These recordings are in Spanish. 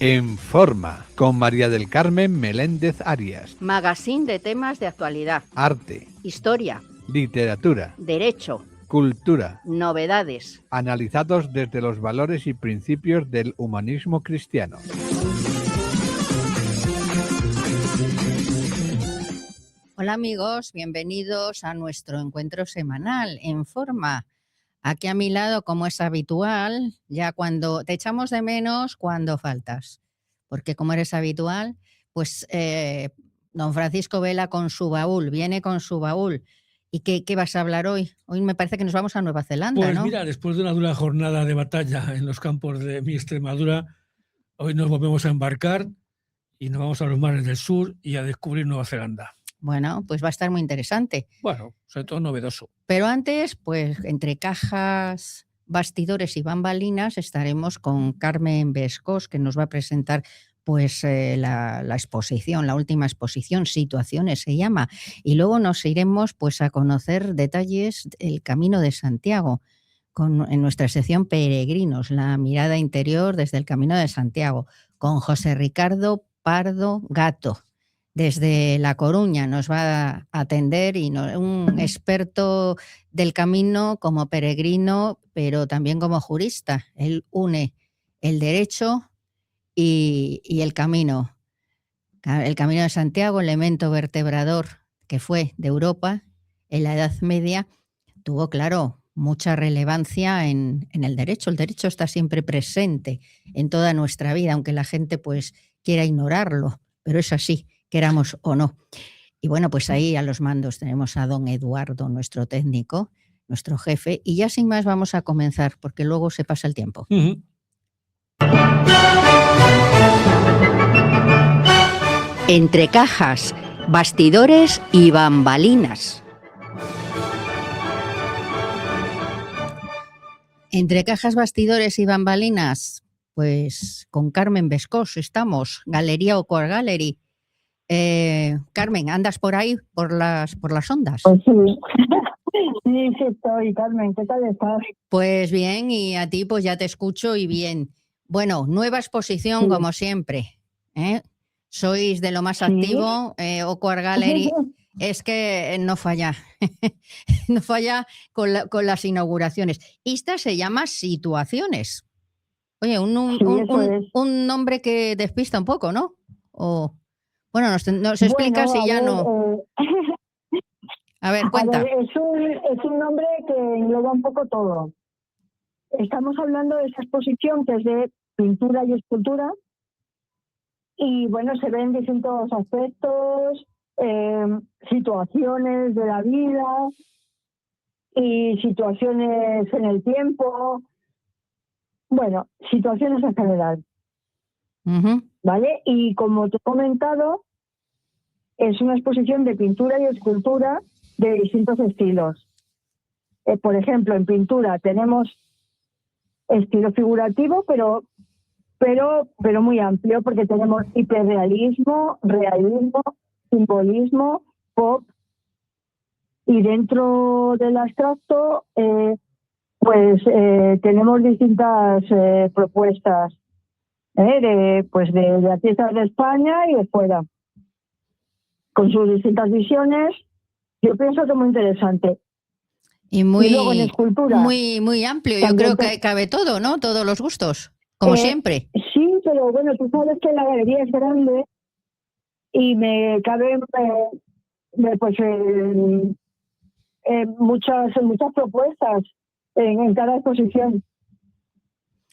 En Forma, con María del Carmen Meléndez Arias. Magazine de temas de actualidad. Arte. Historia. Literatura. Derecho. Cultura. Novedades. Analizados desde los valores y principios del humanismo cristiano. Hola amigos, bienvenidos a nuestro encuentro semanal en Forma. Aquí a mi lado, como es habitual, ya cuando te echamos de menos cuando faltas, porque como eres habitual, pues don Francisco Vela viene con su baúl. ¿Y qué vas a hablar hoy? Hoy me parece que nos vamos a Nueva Zelanda, pues ¿no? Mira, después de una dura jornada de batalla en los campos de mi Extremadura, hoy nos volvemos a embarcar y nos vamos a los mares del sur y a descubrir Nueva Zelanda. Bueno, pues va a estar muy interesante. Bueno, sobre todo novedoso. Pero antes, pues entre cajas, bastidores y bambalinas, estaremos con Carmen Bescós, que nos va a presentar pues la exposición, la última exposición, Situaciones se llama. Y luego nos iremos pues a conocer detalles del Camino de Santiago, en nuestra sección Peregrinos, la mirada interior desde el Camino de Santiago, con José Ricardo Pardo Gato. Desde La Coruña nos va a atender y un experto del camino como peregrino, pero también como jurista. Él une el derecho y el camino. El Camino de Santiago, elemento vertebrador que fue de Europa en la Edad Media, tuvo, claro, mucha relevancia en el derecho. El derecho está siempre presente en toda nuestra vida, aunque la gente pues quiera ignorarlo, pero es así, queramos o no. Y bueno, pues ahí a los mandos tenemos a don Eduardo, nuestro técnico, nuestro jefe, y ya sin más vamos a comenzar, porque luego se pasa el tiempo. Uh-huh. Entre cajas, bastidores y bambalinas. Entre cajas, bastidores y bambalinas, pues con Carmen Bescós estamos, Galería Ocoar Gallery. Carmen, ¿andas por ahí, por las ondas? Pues sí. Sí estoy, Carmen. ¿Qué tal estás? Pues bien, y a ti pues ya te escucho y bien. Bueno, nueva exposición como siempre. Sois de lo más activo, Ocoar Gallery. Es que no falla, no falla con las inauguraciones. Esta se llama Situaciones. Oye, un nombre que despista un poco, ¿no? O, bueno, nos explicas y ya no. A ver, cuenta. A ver, es un nombre que engloba un poco todo. Estamos hablando de esa exposición que es de pintura y escultura. Y bueno, se ven distintos aspectos, situaciones de la vida y situaciones en el tiempo. Bueno, situaciones en general. Uh-huh. ¿Vale? Y como te he comentado, es una exposición de pintura y escultura de distintos estilos. Por ejemplo, en pintura tenemos estilo figurativo, pero muy amplio, porque tenemos hiperrealismo, realismo, simbolismo, pop, y dentro del abstracto tenemos distintas propuestas de artistas de España y de fuera, con sus distintas visiones. Yo pienso que es muy interesante. Y luego en escultura, muy amplio. Yo creo que cabe todo, ¿no? Todos los gustos, como siempre. Sí, pero bueno, tú sabes que la galería es grande y me caben muchas propuestas en cada exposición.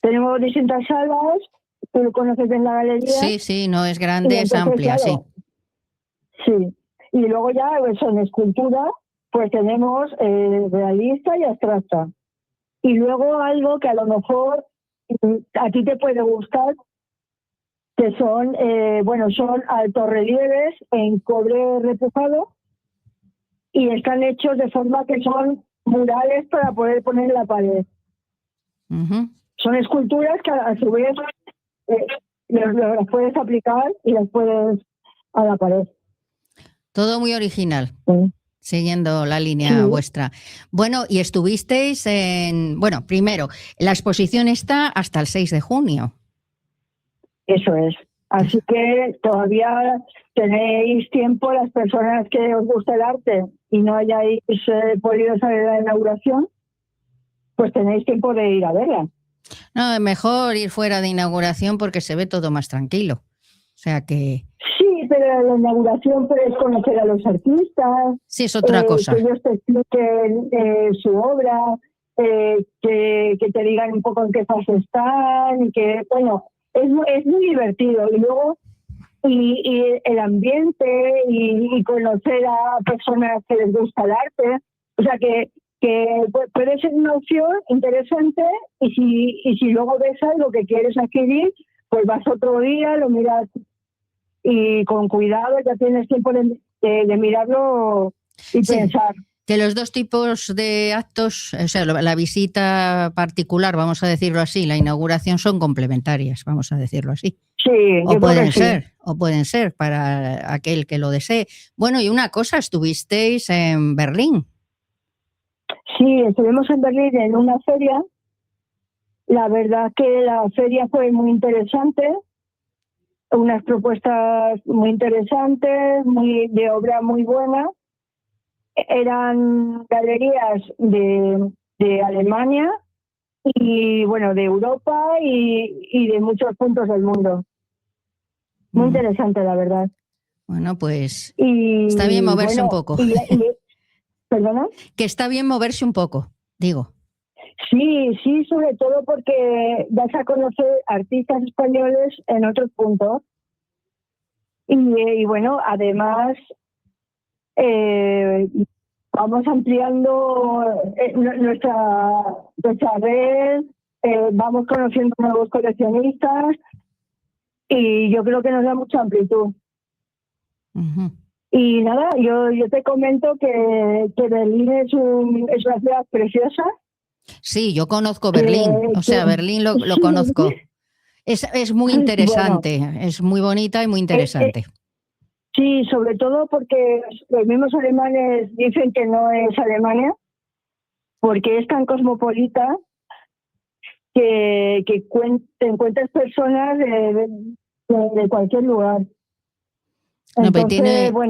Tenemos distintas salas, tú lo conoces en la galería. Sí, no es grande, es amplia, claro, sí. Y luego ya en escultura, pues tenemos realista y abstracta. Y luego algo que a lo mejor a ti te puede gustar, que son altorrelieves en cobre repujado y están hechos de forma que son murales para poder poner en la pared. Uh-huh. Son esculturas que a su vez las puedes aplicar y las puedes a la pared. Todo muy original. Sí. Siguiendo la línea vuestra. Bueno, y estuvisteis primero, la exposición está hasta el 6 de junio. Eso es. Así que todavía tenéis tiempo, las personas que os gusta el arte y no hayáis podido salir a la inauguración, pues tenéis tiempo de ir a verla. No, mejor ir fuera de inauguración porque se ve todo más tranquilo. O sea que... Sí, pero en la inauguración puedes conocer a los artistas. Sí, es otra cosa. Que ellos te expliquen su obra, que te digan un poco en qué fase están, y que, bueno, es muy divertido. Y luego, y el ambiente, y conocer a personas que les gusta el arte. O sea que puede ser una opción interesante, y si luego ves algo que quieres adquirir, pues vas otro día, lo miras y con cuidado, ya tienes tiempo de mirarlo y pensar. Que los dos tipos de actos, o sea, la visita particular, vamos a decirlo así, la inauguración son complementarias, vamos a decirlo así. Sí, o pueden ser para aquel que lo desee. Bueno, y una cosa, estuvisteis en Berlín. Sí, estuvimos en Berlín en una feria. La verdad que la feria fue muy interesante. Unas propuestas muy interesantes, de obra muy buena. Eran galerías de Alemania y, bueno, de Europa y de muchos puntos del mundo. Muy interesante, la verdad. Bueno, pues está bien moverse un poco. ¿Perdona? Que está bien moverse un poco, digo. Sí, sobre todo porque vas a conocer artistas españoles en otros puntos. Y bueno, además vamos ampliando nuestra red, vamos conociendo nuevos coleccionistas y yo creo que nos da mucha amplitud. Uh-huh. Y nada, yo te comento que Berlín es una ciudad preciosa. Sí, yo conozco Berlín, Berlín lo conozco. Es muy interesante, bueno, es muy bonita y muy interesante. Sí, sobre todo porque los mismos alemanes dicen que no es Alemania, porque es tan cosmopolita que te encuentras personas de cualquier lugar. Entonces, no,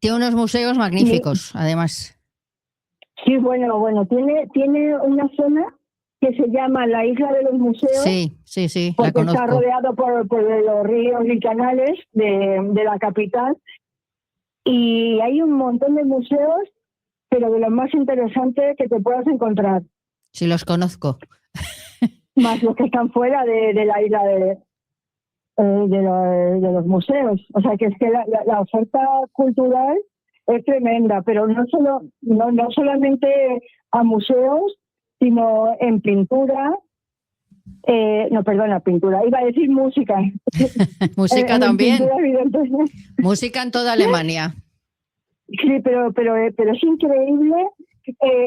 tiene unos museos magníficos, además. Sí, bueno, tiene una zona que se llama la Isla de los Museos. Sí, porque la conozco. Está rodeado por los ríos y canales de la capital. Y hay un montón de museos, pero de los más interesantes que te puedas encontrar. Sí, los conozco. Más los que están fuera de la isla de los museos. O sea, que es que la oferta cultural es tremenda, pero no solamente a museos, sino en pintura. Pintura. Iba a decir música. Música también. Pintura, música en toda Alemania. Sí, pero es increíble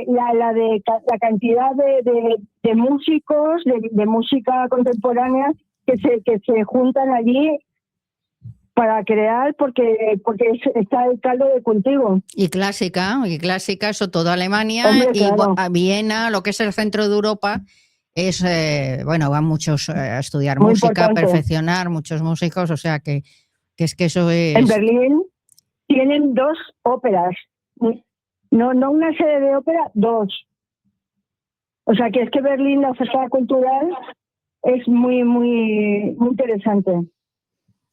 la cantidad de músicos, de música contemporánea que se juntan allí para crear, porque está el caldo de cultivo. Y clásica, eso toda Alemania. Hombre, y claro. A Viena, lo que es el centro de Europa, es, van muchos a estudiar muy música, importante. A perfeccionar, muchos músicos, o sea que es que eso es... En Berlín tienen 2 óperas, no una serie de ópera, 2. O sea que es que Berlín, la oferta cultural es muy, muy, muy interesante,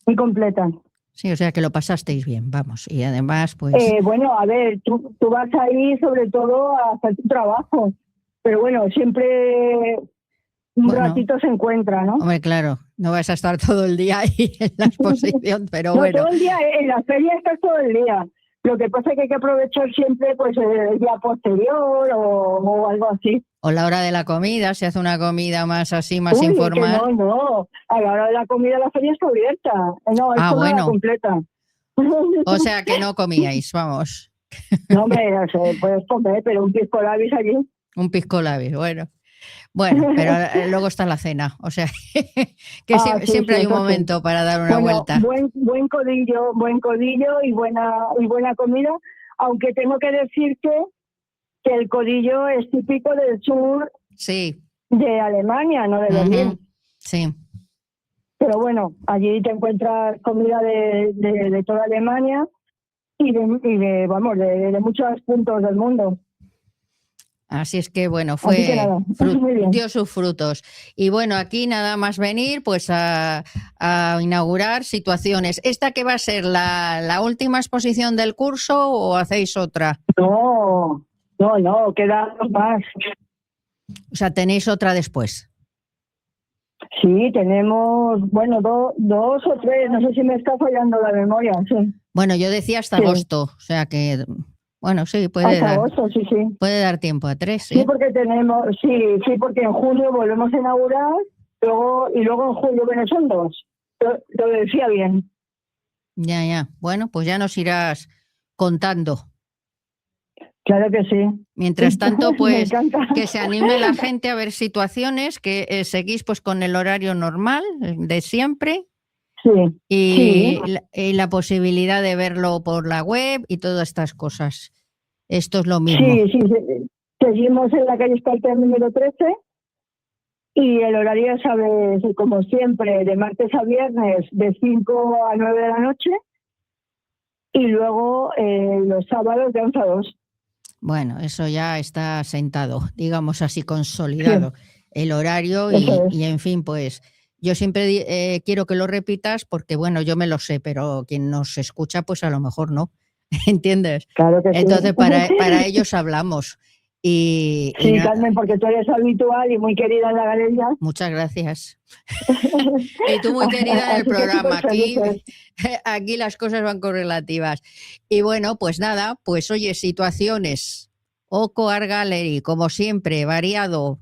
muy completa. Sí, o sea que lo pasasteis bien, vamos, y además pues... Bueno, a ver, tú vas ahí sobre todo a hacer tu trabajo, pero bueno, siempre un ratito se encuentra, ¿no? Hombre, claro, no vas a estar todo el día ahí en la exposición, pero no, bueno. Todo el día, en la feria estás todo el día. Lo que pasa es que hay que aprovechar siempre pues el día posterior o algo así. O la hora de la comida, se hace una comida más así, más informal. Que no, a la hora de la comida la feria está abierta. No, es jornada completa. O sea que no comíais, vamos. No, hombre, puedes comer, pero un pisco labis allí. Un pisco labis, bueno. Bueno, pero luego está la cena, o sea que siempre hay un momento para dar una vuelta. Buen codillo y buena comida, aunque tengo que decirte que el codillo es típico del sur de Alemania, no de Berlín. Sí. Pero bueno, allí te encuentras comida de toda Alemania y de muchos puntos del mundo. Así es que, bueno, Así que nada, muy bien. dio sus frutos. Y bueno, aquí nada más venir pues a inaugurar situaciones. ¿Esta que va a ser la última exposición del curso o hacéis otra? No, quedan dos más. O sea, ¿tenéis otra después? Sí, tenemos, bueno, dos o tres, no sé si me está fallando la memoria, sí. Bueno, yo decía hasta Sí. agosto, o sea que, bueno, sí, puede Hasta dar, agosto, sí. puede dar tiempo a 3, Sí, porque porque en julio volvemos a inaugurar, y luego en julio, bueno, son 2. Lo decía bien. Ya. Bueno, pues ya nos irás contando. Claro que sí. Mientras tanto, Me pues encanta. que se anime la gente a ver situaciones, que seguís pues con el horario normal de siempre Sí, y la posibilidad de verlo por la web y todas estas cosas. Esto es lo mismo. sí. Seguimos en la calle Esparta número 13 y el horario, sabes, como siempre, de martes a viernes de 5 a 9 de la noche y luego los sábados de 11 a 2. Bueno, eso ya está sentado, digamos así, consolidado el horario y en fin, pues yo siempre quiero que lo repitas porque, bueno, yo me lo sé, pero quien nos escucha, pues a lo mejor no, ¿entiendes? Claro que Entonces, sí. para ellos hablamos. Sí, Carmen, porque tú eres habitual y muy querida en la galería. Muchas gracias. Y tú muy querida en el programa. Aquí las cosas van correlativas. Y bueno, pues nada, pues oye, situaciones. Oco Art Gallery, como siempre, variado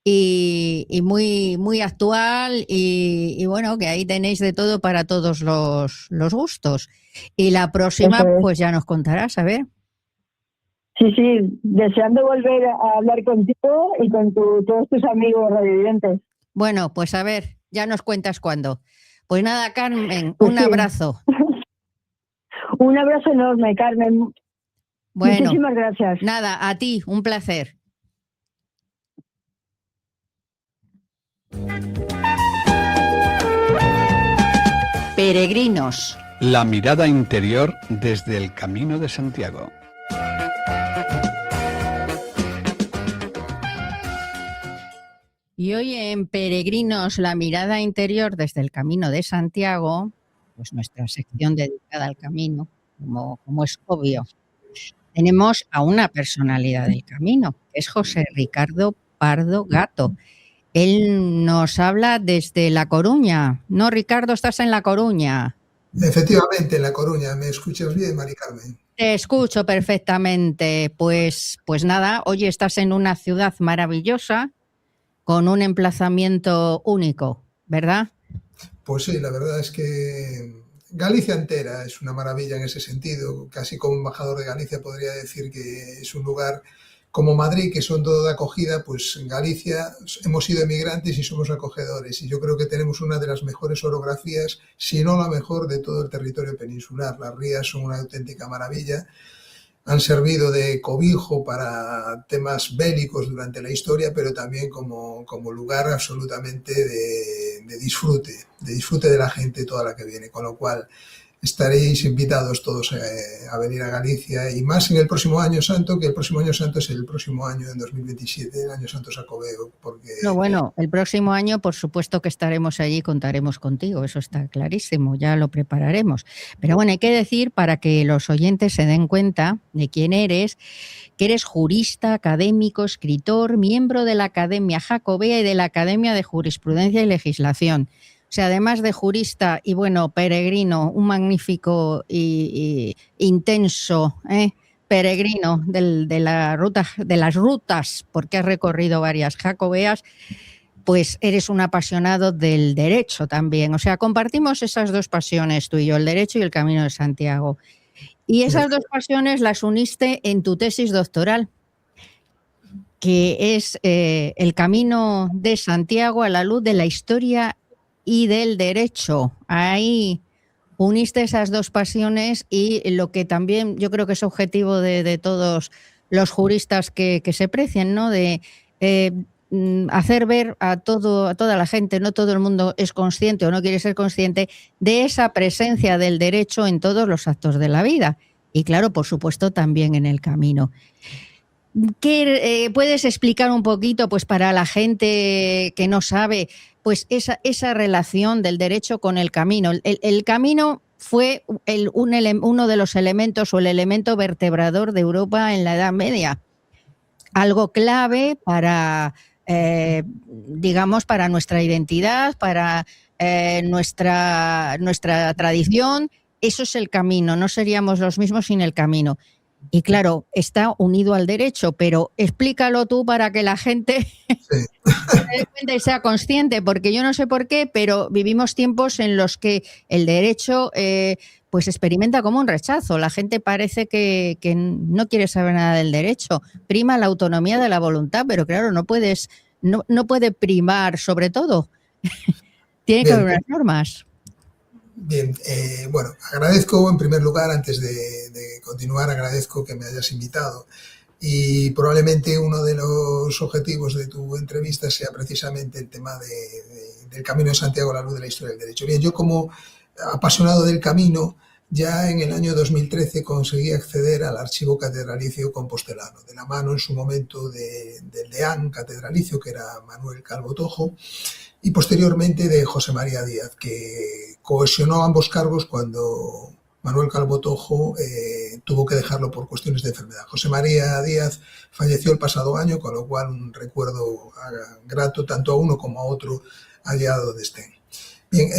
y muy actual y bueno, que ahí tenéis de todo para todos los gustos. Y la próxima, pues ya nos contarás, a ver. Sí, deseando volver a hablar contigo y con todos tus amigos radiovidentes. Bueno, pues a ver, ya nos cuentas cuándo. Pues nada, Carmen, un abrazo. Un abrazo enorme, Carmen. Bueno, muchísimas gracias. Nada, a ti, un placer. Peregrinos. La mirada interior desde el Camino de Santiago. Y hoy en Peregrinos, la mirada interior desde el Camino de Santiago, pues nuestra sección dedicada al camino, como es obvio, tenemos a una personalidad del camino, que es José Ricardo Pardo Gato. Él nos habla desde La Coruña. ¿No, Ricardo, estás en La Coruña? Efectivamente, en La Coruña. ¿Me escuchas bien, Mari Carmen? Te escucho perfectamente. Pues nada, hoy estás en una ciudad maravillosa, con un emplazamiento único, ¿verdad? Pues sí, la verdad es que Galicia entera es una maravilla en ese sentido. Casi como embajador de Galicia podría decir que es un lugar como Madrid, que son todo de acogida, pues en Galicia hemos sido emigrantes y somos acogedores. Y yo creo que tenemos una de las mejores orografías, si no la mejor, de todo el territorio peninsular. Las rías son una auténtica maravilla. Han servido de cobijo para temas bélicos durante la historia, pero también como lugar absolutamente de disfrute de la gente toda la que viene, con lo cual estaréis invitados todos a venir a Galicia y más en el próximo Año Santo, que el próximo Año Santo es el próximo año, en 2027, el Año Santo Xacobeo. Porque... No, bueno, el próximo año por supuesto que estaremos allí y contaremos contigo, eso está clarísimo, ya lo prepararemos. Pero bueno, hay que decir, para que los oyentes se den cuenta de quién eres, que eres jurista, académico, escritor, miembro de la Academia Jacobea y de la Academia de Jurisprudencia y Legislación. O sea, además de jurista y, bueno, peregrino, un magnífico y intenso peregrino de las rutas, porque has recorrido varias jacobeas, pues eres un apasionado del derecho también. O sea, compartimos esas dos pasiones, tú y yo, el derecho y el Camino de Santiago. Y esas dos pasiones las uniste en tu tesis doctoral, que es el Camino de Santiago a la luz de la historia y del derecho. Ahí uniste esas dos pasiones y lo que también yo creo que es objetivo de todos los juristas que se precian, ¿no? De hacer ver a toda la gente, no todo el mundo es consciente o no quiere ser consciente de esa presencia del derecho en todos los actos de la vida. Y claro, por supuesto, también en el camino. ¿Qué puedes explicar un poquito, pues, para la gente que no sabe, pues, esa relación del derecho con el camino? El camino fue uno de los elementos o el elemento vertebrador de Europa en la Edad Media. Algo clave para, digamos, para nuestra identidad, para nuestra tradición. Eso es el camino, no seríamos los mismos sin el camino. Y claro, está unido al derecho, pero explícalo tú para que la gente se dé cuenta y sea consciente, porque yo no sé por qué, pero vivimos tiempos en los que el derecho pues experimenta como un rechazo. La gente parece que no quiere saber nada del derecho. Prima la autonomía de la voluntad, pero claro, no puede primar sobre todo. Tiene que haber unas normas. Bien, bueno, agradezco en primer lugar, antes de continuar, agradezco que me hayas invitado, y probablemente uno de los objetivos de tu entrevista sea precisamente el tema del Camino de Santiago a la luz de la historia del derecho. Bien, yo como apasionado del camino, ya en el año 2013 conseguí acceder al archivo catedralicio compostelano, de la mano en su momento del deán catedralicio, que era Manuel Calvo Tojo, y posteriormente de José María Díaz, que cohesionó ambos cargos cuando Manuel Calvo Tojo tuvo que dejarlo por cuestiones de enfermedad. José María Díaz falleció el pasado año, con lo cual un recuerdo grato tanto a uno como a otro allá donde estén. Bien,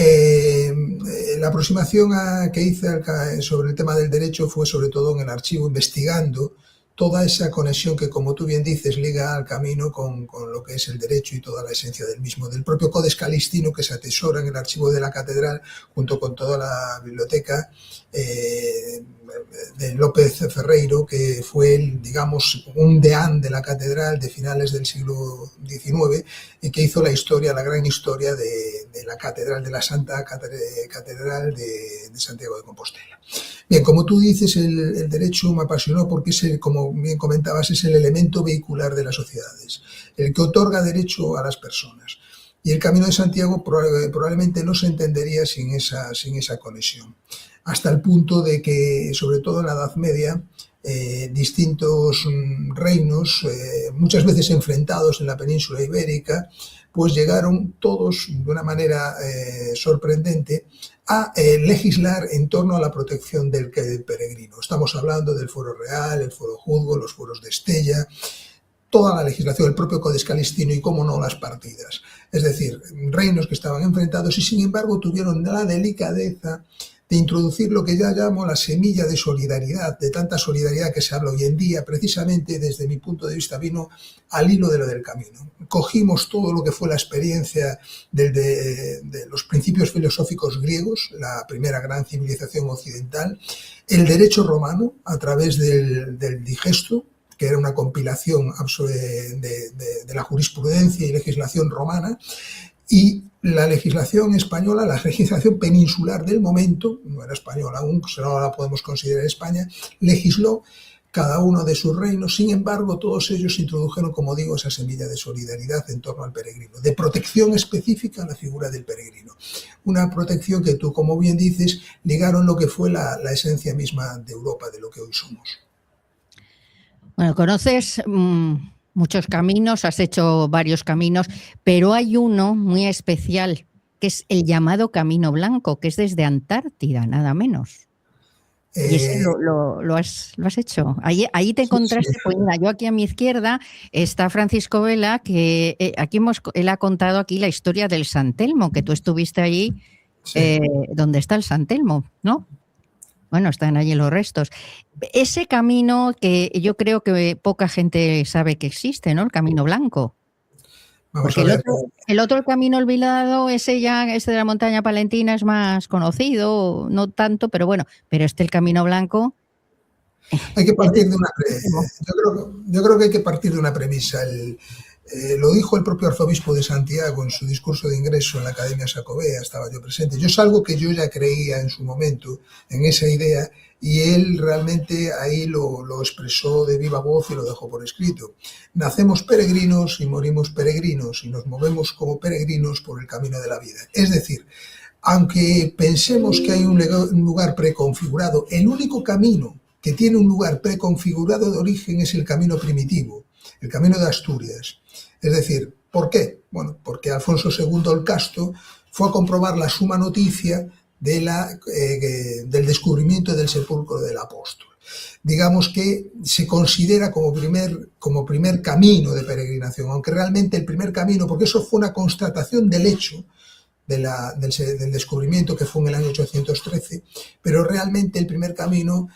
la aproximación que hice sobre el tema del derecho fue sobre todo en el archivo, investigando toda esa conexión que, como tú bien dices, liga al camino con lo que es el derecho y toda la esencia del mismo, del propio Codex Calistino, que se atesora en el archivo de la catedral junto con toda la biblioteca de López Ferreiro, que fue, digamos, un deán de la catedral de finales del siglo XIX y que hizo la historia, la gran historia de la catedral, de la Santa Catedral de Santiago de Compostela. Bien, como tú dices, el derecho me apasionó porque, como bien comentabas, es el elemento vehicular de las sociedades, el que otorga derecho a las personas. Y el Camino de Santiago probablemente no se entendería sin esa conexión. Hasta el punto de que, sobre todo en la Edad Media, distintos reinos, muchas veces enfrentados en la península ibérica, pues llegaron todos de una manera sorprendente a legislar en torno a la protección del peregrino. Estamos hablando del fuero real, el fuero juzgo, los fueros de Estella, toda la legislación, el propio Codex Calistino y, cómo no, las partidas. Es decir, reinos que estaban enfrentados y, sin embargo, tuvieron la delicadeza de introducir lo que ya llamo la semilla de solidaridad, de tanta solidaridad que se habla hoy en día. Precisamente, desde mi punto de vista, vino al hilo de lo del camino. Cogimos todo lo que fue la experiencia de los principios filosóficos griegos, la primera gran civilización occidental, el derecho romano a través del digesto, que era una compilación de la jurisprudencia y legislación romana, y la legislación española, la legislación peninsular del momento, no era española aún, no la podemos considerar España, legisló cada uno de sus reinos. Sin embargo, todos ellos introdujeron, como digo, esa semilla de solidaridad en torno al peregrino, de protección específica a la figura del peregrino. Una protección que tú, como bien dices, ligaron lo que fue la esencia misma de Europa, de lo que hoy somos. Bueno, conoces muchos caminos, has hecho varios caminos, pero hay uno muy especial, que es el llamado Camino Blanco, que es desde Antártida, nada menos. Y ese lo has hecho. Ahí te encontraste, sí. Pues mira, yo aquí a mi izquierda está Francisco Vela, que él ha contado aquí la historia del San Telmo, que tú estuviste allí, sí. Donde está el San Telmo, ¿no? Bueno, están allí los restos. Ese camino que yo creo que poca gente sabe que existe, ¿no? El Camino Blanco. Porque el otro camino olvidado, ese de la montaña palentina es más conocido, no tanto, pero bueno, pero el Camino Blanco. Hay que partir de una yo creo que hay que partir de una premisa. lo dijo el propio arzobispo de Santiago en su discurso de ingreso en la Academia Xacobea, estaba yo presente. Yo es algo que yo ya creía en su momento, en esa idea, y él realmente ahí lo expresó de viva voz y lo dejó por escrito. Nacemos peregrinos y morimos peregrinos, y nos movemos como peregrinos por el camino de la vida. Es decir, aunque pensemos que hay un lugar preconfigurado, el único camino que tiene un lugar preconfigurado de origen es el camino primitivo, el camino de Asturias. Es decir, ¿por qué? Bueno, porque Alfonso II el Casto fue a comprobar la suma noticia del descubrimiento del sepulcro del apóstol. Digamos que se considera como primer camino de peregrinación, aunque realmente el primer camino, porque eso fue una constatación del hecho, del descubrimiento que fue en el año 813, pero realmente el primer camino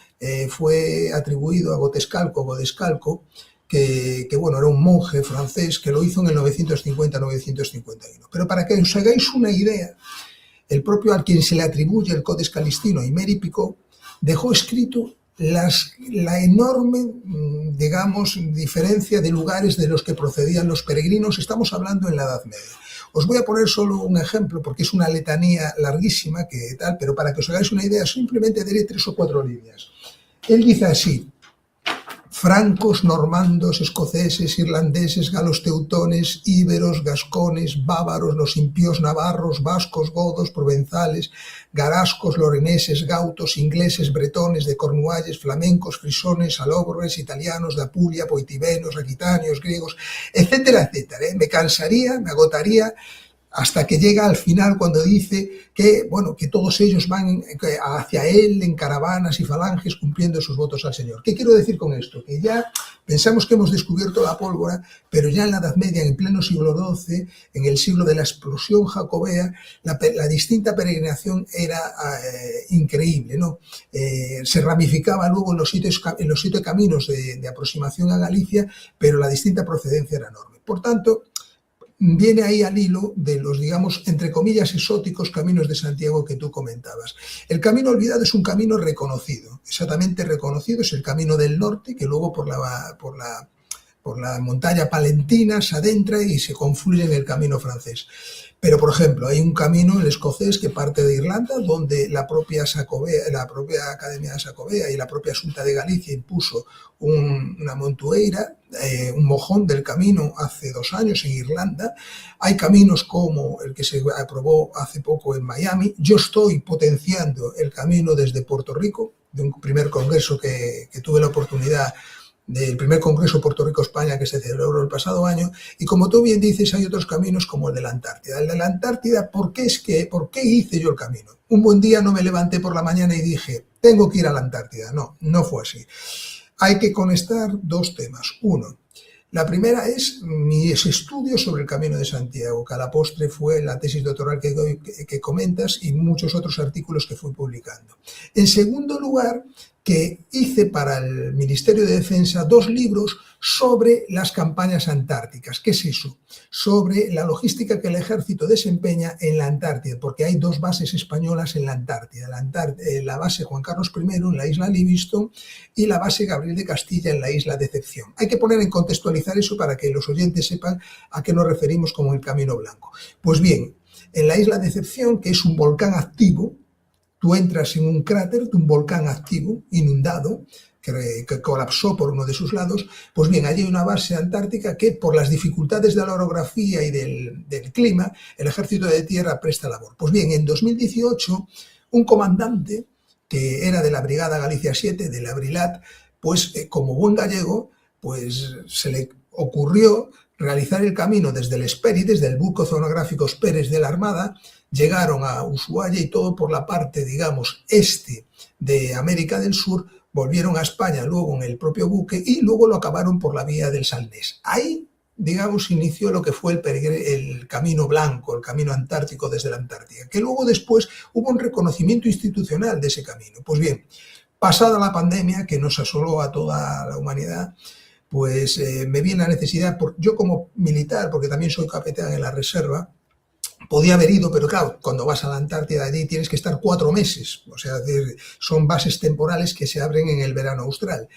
fue atribuido a Godescalco, que bueno, era un monje francés que lo hizo en el 950-951. Pero para que os hagáis una idea, el propio a quien se le atribuye el Codex Calistino, Aimeri Picot, dejó escrito la enorme, digamos, diferencia de lugares de los que procedían los peregrinos. Estamos hablando en la Edad Media. Os voy a poner solo un ejemplo, porque es una letanía larguísima, pero para que os hagáis una idea, simplemente diré 3 o 4 líneas. Él dice así: francos, normandos, escoceses, irlandeses, galos teutones, íberos, gascones, bávaros, los impíos navarros, vascos, godos, provenzales, garascos, loreneses, gautos, ingleses, bretones, de Cornualles, flamencos, frisones, alogres, italianos, de Apulia, poitivenos, aquitanios, griegos, etcétera, etcétera. Me cansaría, me agotaría, hasta que llega al final cuando dice que, bueno, que todos ellos van hacia él en caravanas y falanges cumpliendo sus votos al Señor. ¿Qué quiero decir con esto? Que ya pensamos que hemos descubierto la pólvora, pero ya en la Edad Media, en pleno siglo XII, en el siglo de la explosión jacobea, la distinta peregrinación era increíble, ¿no? Se ramificaba luego en los 7 caminos de aproximación a Galicia, pero la distinta procedencia era enorme. Por tanto, viene ahí al hilo de los, digamos, entre comillas, exóticos caminos de Santiago que tú comentabas. El camino olvidado es un camino reconocido, exactamente reconocido, es el camino del norte, que luego por la montaña palentina se adentra y se confluye en el camino francés. Pero, por ejemplo, hay un camino, el escocés, que parte de Irlanda, donde la propia Academia de Xacobea y la propia Xunta de Galicia impuso una montueira, un mojón del camino hace 2 años en Irlanda. Hay caminos como el que se aprobó hace poco en Miami. Yo estoy potenciando el camino desde Puerto Rico, de un primer congreso que tuve la oportunidad del primer Congreso Puerto Rico-España que se celebró el pasado año, y como tú bien dices, hay otros caminos como el de la Antártida. El de la Antártida, ¿por qué hice yo el camino? Un buen día no me levanté por la mañana y dije, tengo que ir a la Antártida. No, no fue así. Hay que conectar 2 temas. Uno, la primera es mis estudios sobre el Camino de Santiago, que a la postre fue la tesis doctoral que comentas y muchos otros artículos que fui publicando. En segundo lugar, que hice para el Ministerio de Defensa 2 libros sobre las campañas antárticas. ¿Qué es eso? Sobre la logística que el ejército desempeña en la Antártida, porque hay 2 bases españolas en la Antártida. La base Juan Carlos I en la isla Livingstone y la base Gabriel de Castilla en la isla Decepción. Hay que poner en contextualizar eso para que los oyentes sepan a qué nos referimos como el Camino Blanco. Pues bien, en la isla Decepción, que es un volcán activo, tú entras en un cráter de un volcán activo, inundado, que colapsó por uno de sus lados. Pues bien, allí hay una base antártica que, por las dificultades de la orografía y del clima, el ejército de tierra presta labor. Pues bien, en 2018, un comandante que era de la Brigada Galicia 7, de la Brilat, pues como buen gallego, pues se le ocurrió realizar el camino desde el Esperi, desde el buque oceanográfico Esperes de la Armada. Llegaron a Ushuaia y todo por la parte, digamos, este de América del Sur, volvieron a España luego en el propio buque y luego lo acabaron por la vía del Salnés. Ahí, digamos, inició lo que fue el Camino Blanco, el Camino Antártico desde la Antártida, que luego después hubo un reconocimiento institucional de ese camino. Pues bien, pasada la pandemia que nos asoló a toda la humanidad, pues me vi en la necesidad, yo como militar, porque también soy capitán en la reserva, podía haber ido, pero claro, cuando vas a la Antártida allí tienes que estar 4 meses, o sea, son bases temporales que se abren en el verano austral.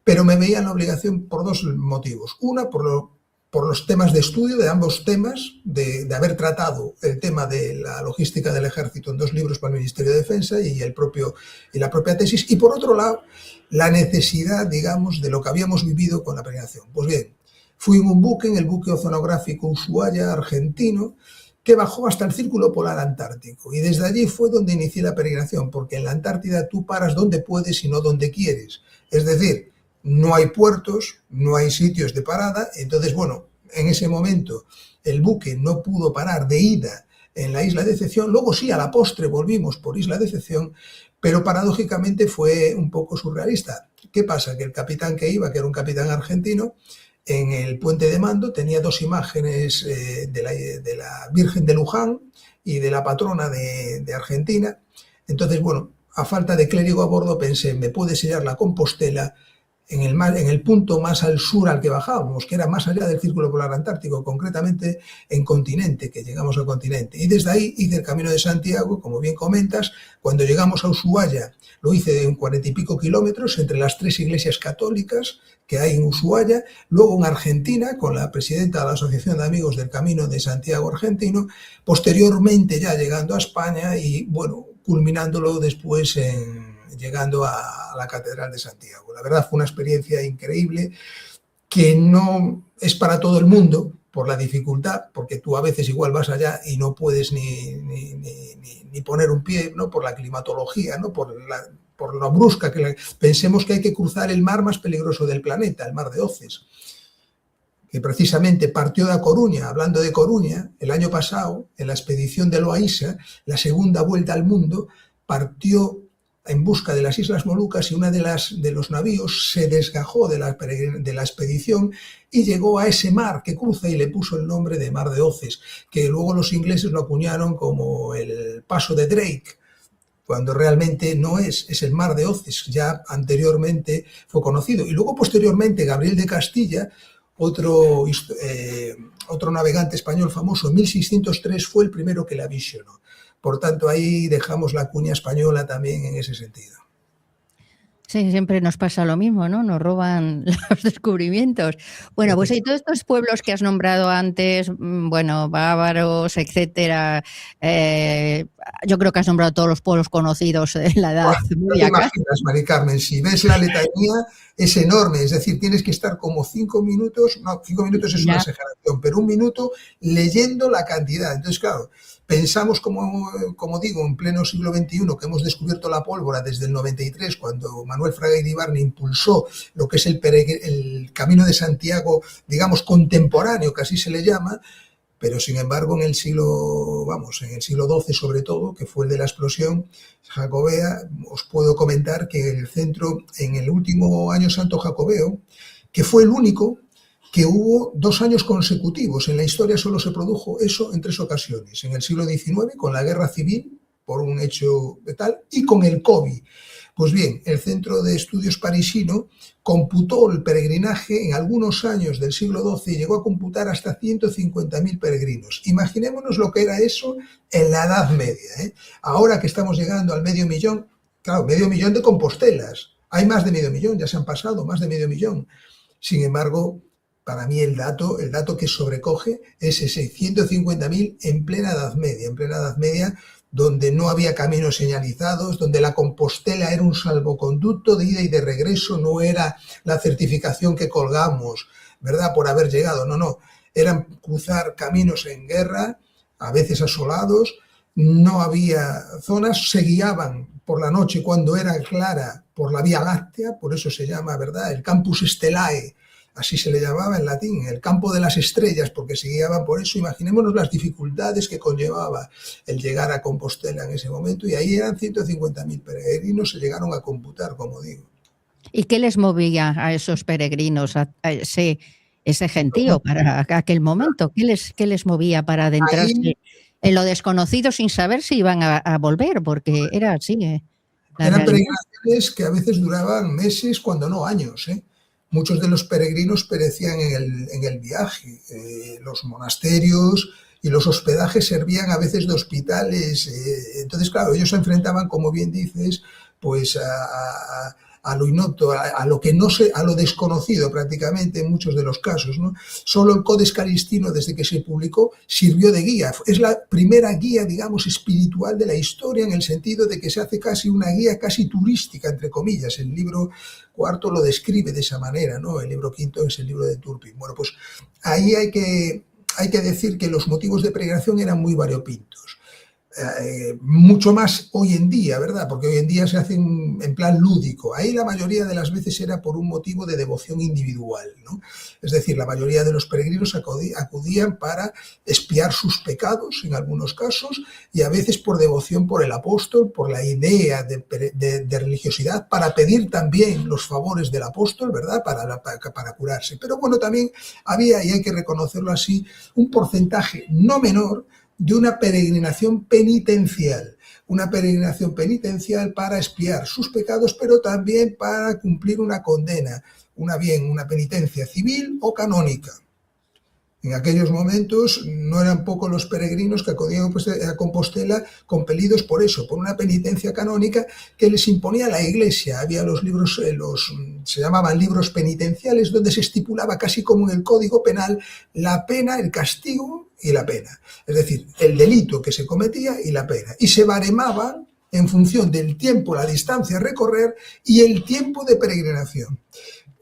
Pero me veía en la obligación por 2 motivos. Una, por por los temas de estudio de ambos temas, de haber tratado el tema de la logística del ejército en 2 libros para el Ministerio de Defensa y la propia tesis, y por otro lado, la necesidad, digamos, de lo que habíamos vivido con la peregrinación. Pues bien, fui en un buque, en el buque oceanográfico Ushuaia argentino, que bajó hasta el Círculo Polar Antártico, y desde allí fue donde inicié la peregrinación, porque en la Antártida tú paras donde puedes y no donde quieres. Es decir, no hay puertos, no hay sitios de parada, entonces, bueno, en ese momento el buque no pudo parar de ida en la Isla de Decepción, luego sí, a la postre volvimos por Isla de Decepción, pero paradójicamente fue un poco surrealista. ¿Qué pasa? Que el capitán que iba, que era un capitán argentino, en el puente de mando tenía 2 imágenes de la Virgen de Luján y de la patrona de Argentina. Entonces, bueno, a falta de clérigo a bordo pensé, me puede sellar la Compostela en el punto más al sur al que bajábamos, que era más allá del Círculo Polar Antártico, concretamente en Continente, que llegamos al Continente. Y desde ahí hice el Camino de Santiago, como bien comentas. Cuando llegamos a Ushuaia, lo hice de 40 y pico kilómetros entre las 3 iglesias católicas que hay en Ushuaia, luego en Argentina, con la presidenta de la Asociación de Amigos del Camino de Santiago Argentino, posteriormente ya llegando a España y, bueno, culminándolo después llegando a la Catedral de Santiago. La verdad fue una experiencia increíble que no es para todo el mundo por la dificultad, porque tú a veces igual vas allá y no puedes ni poner un pie, ¿no? Por la climatología, ¿no? por la brusca pensemos que hay que cruzar el mar más peligroso del planeta, el mar de Oces, que precisamente partió de A Coruña. Hablando de Coruña, el año pasado, en la expedición de Loaísa, la segunda vuelta al mundo, partió en busca de las Islas Molucas y una de los navíos se desgajó de la expedición y llegó a ese mar que cruza y le puso el nombre de Mar de Oces, que luego los ingleses lo acuñaron como el Paso de Drake, cuando realmente no es el Mar de Oces, ya anteriormente fue conocido. Y luego posteriormente Gabriel de Castilla, otro navegante español famoso, en 1603 fue el primero que la visionó. Por tanto, ahí dejamos la cuña española también en ese sentido. Sí, siempre nos pasa lo mismo, ¿no? Nos roban los descubrimientos. Bueno, pues hay todos estos pueblos que has nombrado antes, bueno, bávaros, etcétera. Yo creo que has nombrado todos los pueblos conocidos en la Edad Media. No te imaginas, Mari Carmen, si ves la letanía es enorme, es decir, tienes que estar como 5 minutos, no, 5 minutos es una exageración, pero 1 minuto leyendo la cantidad. Entonces, claro, pensamos, como digo, en pleno siglo XXI, que hemos descubierto la pólvora desde el 93, cuando Manuel Fraga Iribarne impulsó lo que es el Camino de Santiago, digamos, contemporáneo, que así se le llama, pero sin embargo en el siglo XII sobre todo, que fue el de la explosión jacobea, os puedo comentar que el centro, en el último año santo jacobeo, que fue el único que hubo 2 años consecutivos. En la historia solo se produjo eso en 3 ocasiones. En el siglo XIX, con la guerra civil, por un hecho de tal, y con el COVID. Pues bien, el Centro de Estudios parisino computó el peregrinaje en algunos años del siglo XII y llegó a computar hasta 150.000 peregrinos. Imaginémonos lo que era eso en la Edad Media, ¿eh? Ahora que estamos llegando al 500.000, claro, 500.000 de Compostelas. Hay más de 500.000, ya se han pasado más de 500.000. Sin embargo, para mí el dato que sobrecoge es ese 150.000 en plena Edad Media, donde no había caminos señalizados, donde la Compostela era un salvoconducto de ida y de regreso, no era la certificación que colgamos, ¿verdad?, por haber llegado, no, eran cruzar caminos en guerra, a veces asolados, no había zonas, se guiaban por la noche cuando era clara por la Vía Láctea, por eso se llama, ¿verdad?, el Campus Stellae, así se le llamaba en latín, el campo de las estrellas, porque se guiaban por eso. Imaginémonos las dificultades que conllevaba el llegar a Compostela en ese momento, y ahí eran 150.000 peregrinos, se llegaron a computar, como digo. ¿Y qué les movía a esos peregrinos, a ese gentío para aquel momento? ¿Qué les movía para adentrarse en lo desconocido sin saber si iban a volver? Porque era así. Eran peregrinaciones que a veces duraban meses, cuando no años, ¿eh? Muchos de los peregrinos perecían en el viaje. Los monasterios y los hospedajes servían a veces de hospitales. Entonces, claro, ellos se enfrentaban, como bien dices, pues a lo inopto, a lo que no sé, a lo desconocido prácticamente en muchos de los casos, ¿no? Solo el Codex Calistino, desde que se publicó, sirvió de guía. Es la primera guía, digamos, espiritual de la historia, en el sentido de que se hace casi una guía casi turística, entre comillas. El libro cuarto lo describe de esa manera, ¿no? El libro quinto es el libro de Turpin. Bueno, pues ahí hay que decir que los motivos de peregrinación eran muy variopintos. Mucho más hoy en día, ¿verdad? Porque hoy en día se hacen en plan lúdico. Ahí la mayoría de las veces era por un motivo de devoción individual, ¿no? Es decir, la mayoría de los peregrinos acudían para expiar sus pecados, en algunos casos, y a veces por devoción por el apóstol, por la idea de religiosidad, para pedir también los favores del apóstol, ¿verdad? Para curarse. Pero bueno, también había, y hay que reconocerlo así, un porcentaje no menor de una peregrinación penitencial para expiar sus pecados, pero también para cumplir una condena, una penitencia civil o canónica. En aquellos momentos no eran pocos los peregrinos que acudían a Compostela compelidos por eso, por una penitencia canónica que les imponía la Iglesia. Había los libros, se llamaban libros penitenciales, donde se estipulaba casi como en el Código Penal la pena, el castigo y la pena. Es decir, el delito que se cometía y la pena. Y se baremaban en función del tiempo, la distancia a recorrer y el tiempo de peregrinación.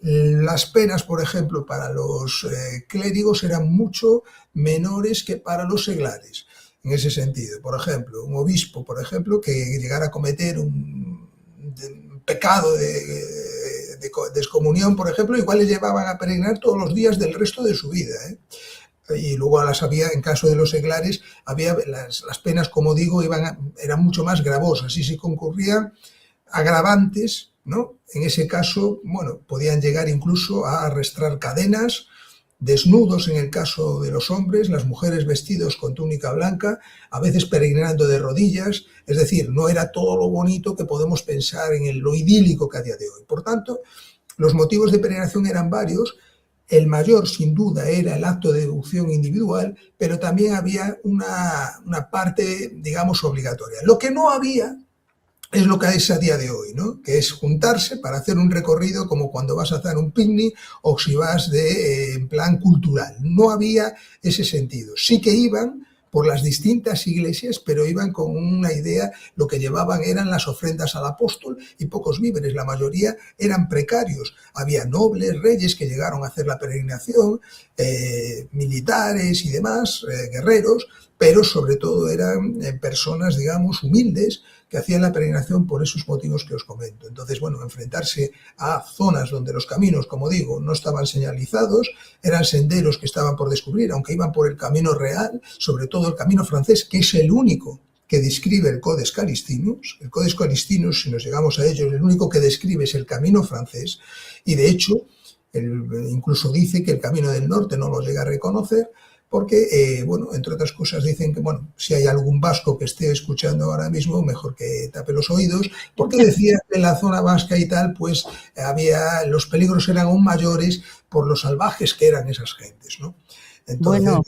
Las penas, por ejemplo, para los clérigos eran mucho menores que para los seglares, en ese sentido. Por ejemplo, un obispo, por ejemplo, que llegara a cometer un pecado de descomunión, por ejemplo, igual le llevaban a peregrinar todos los días del resto de su vida, ¿eh? Y luego en caso de los seglares, había las penas, como digo, eran mucho más gravosas y se concurrían agravantes, ¿no? En ese caso, bueno, podían llegar incluso a arrastrar cadenas, desnudos en el caso de los hombres, las mujeres vestidos con túnica blanca, a veces peregrinando de rodillas. Es decir, no era todo lo bonito que podemos pensar en lo idílico que a día de hoy. Por tanto, los motivos de peregrinación eran varios. El mayor, sin duda, era el acto de devoción individual, pero también había una parte, digamos, obligatoria. Lo que no había es lo que es a día de hoy, ¿no? Que es juntarse para hacer un recorrido como cuando vas a hacer un picnic o si vas en plan cultural. No había ese sentido. Sí que iban por las distintas iglesias, pero iban con una idea, lo que llevaban eran las ofrendas al apóstol y pocos víveres, la mayoría eran precarios. Había nobles, reyes que llegaron a hacer la peregrinación, militares y demás, guerreros, pero sobre todo eran personas, digamos, humildes, que hacían la peregrinación por esos motivos que os comento. Entonces, bueno, enfrentarse a zonas donde los caminos, como digo, no estaban señalizados, eran senderos que estaban por descubrir, aunque iban por el camino real, sobre todo el camino francés, que es el único que describe el Codex Calistinus. El Codex Calistinus, si nos llegamos a ello, el único que describe es el camino francés, y de hecho, incluso dice que el camino del norte no lo llega a reconocer, porque, bueno, entre otras cosas dicen que, bueno, si hay algún vasco que esté escuchando ahora mismo, mejor que tape los oídos, porque decía que en la zona vasca y tal, pues los peligros eran aún mayores por los salvajes que eran esas gentes, ¿no? Entonces, Bueno,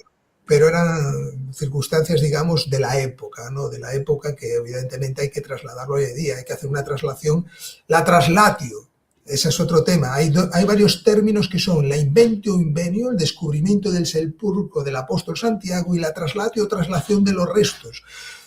pero eran circunstancias, digamos, de la época, ¿no? De la época que evidentemente hay que trasladarlo hoy en día, hay que hacer una traslación, la traslatio. Ese es otro tema. Hay varios términos que son la inventio o invenio, el descubrimiento del sepulcro del apóstol Santiago, y la traslatio o traslación de los restos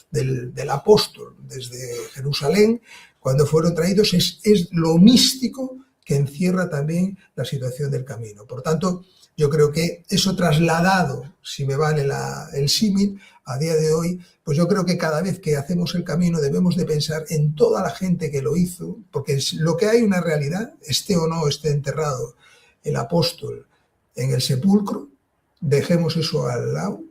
del apóstol desde Jerusalén, cuando fueron traídos, es lo místico que encierra también la situación del camino. Por tanto, yo creo que eso trasladado, si me vale el símil, a día de hoy, pues yo creo que cada vez que hacemos el camino debemos de pensar en toda la gente que lo hizo, porque lo que hay una realidad, esté o no esté enterrado el apóstol en el sepulcro, dejemos eso al lado.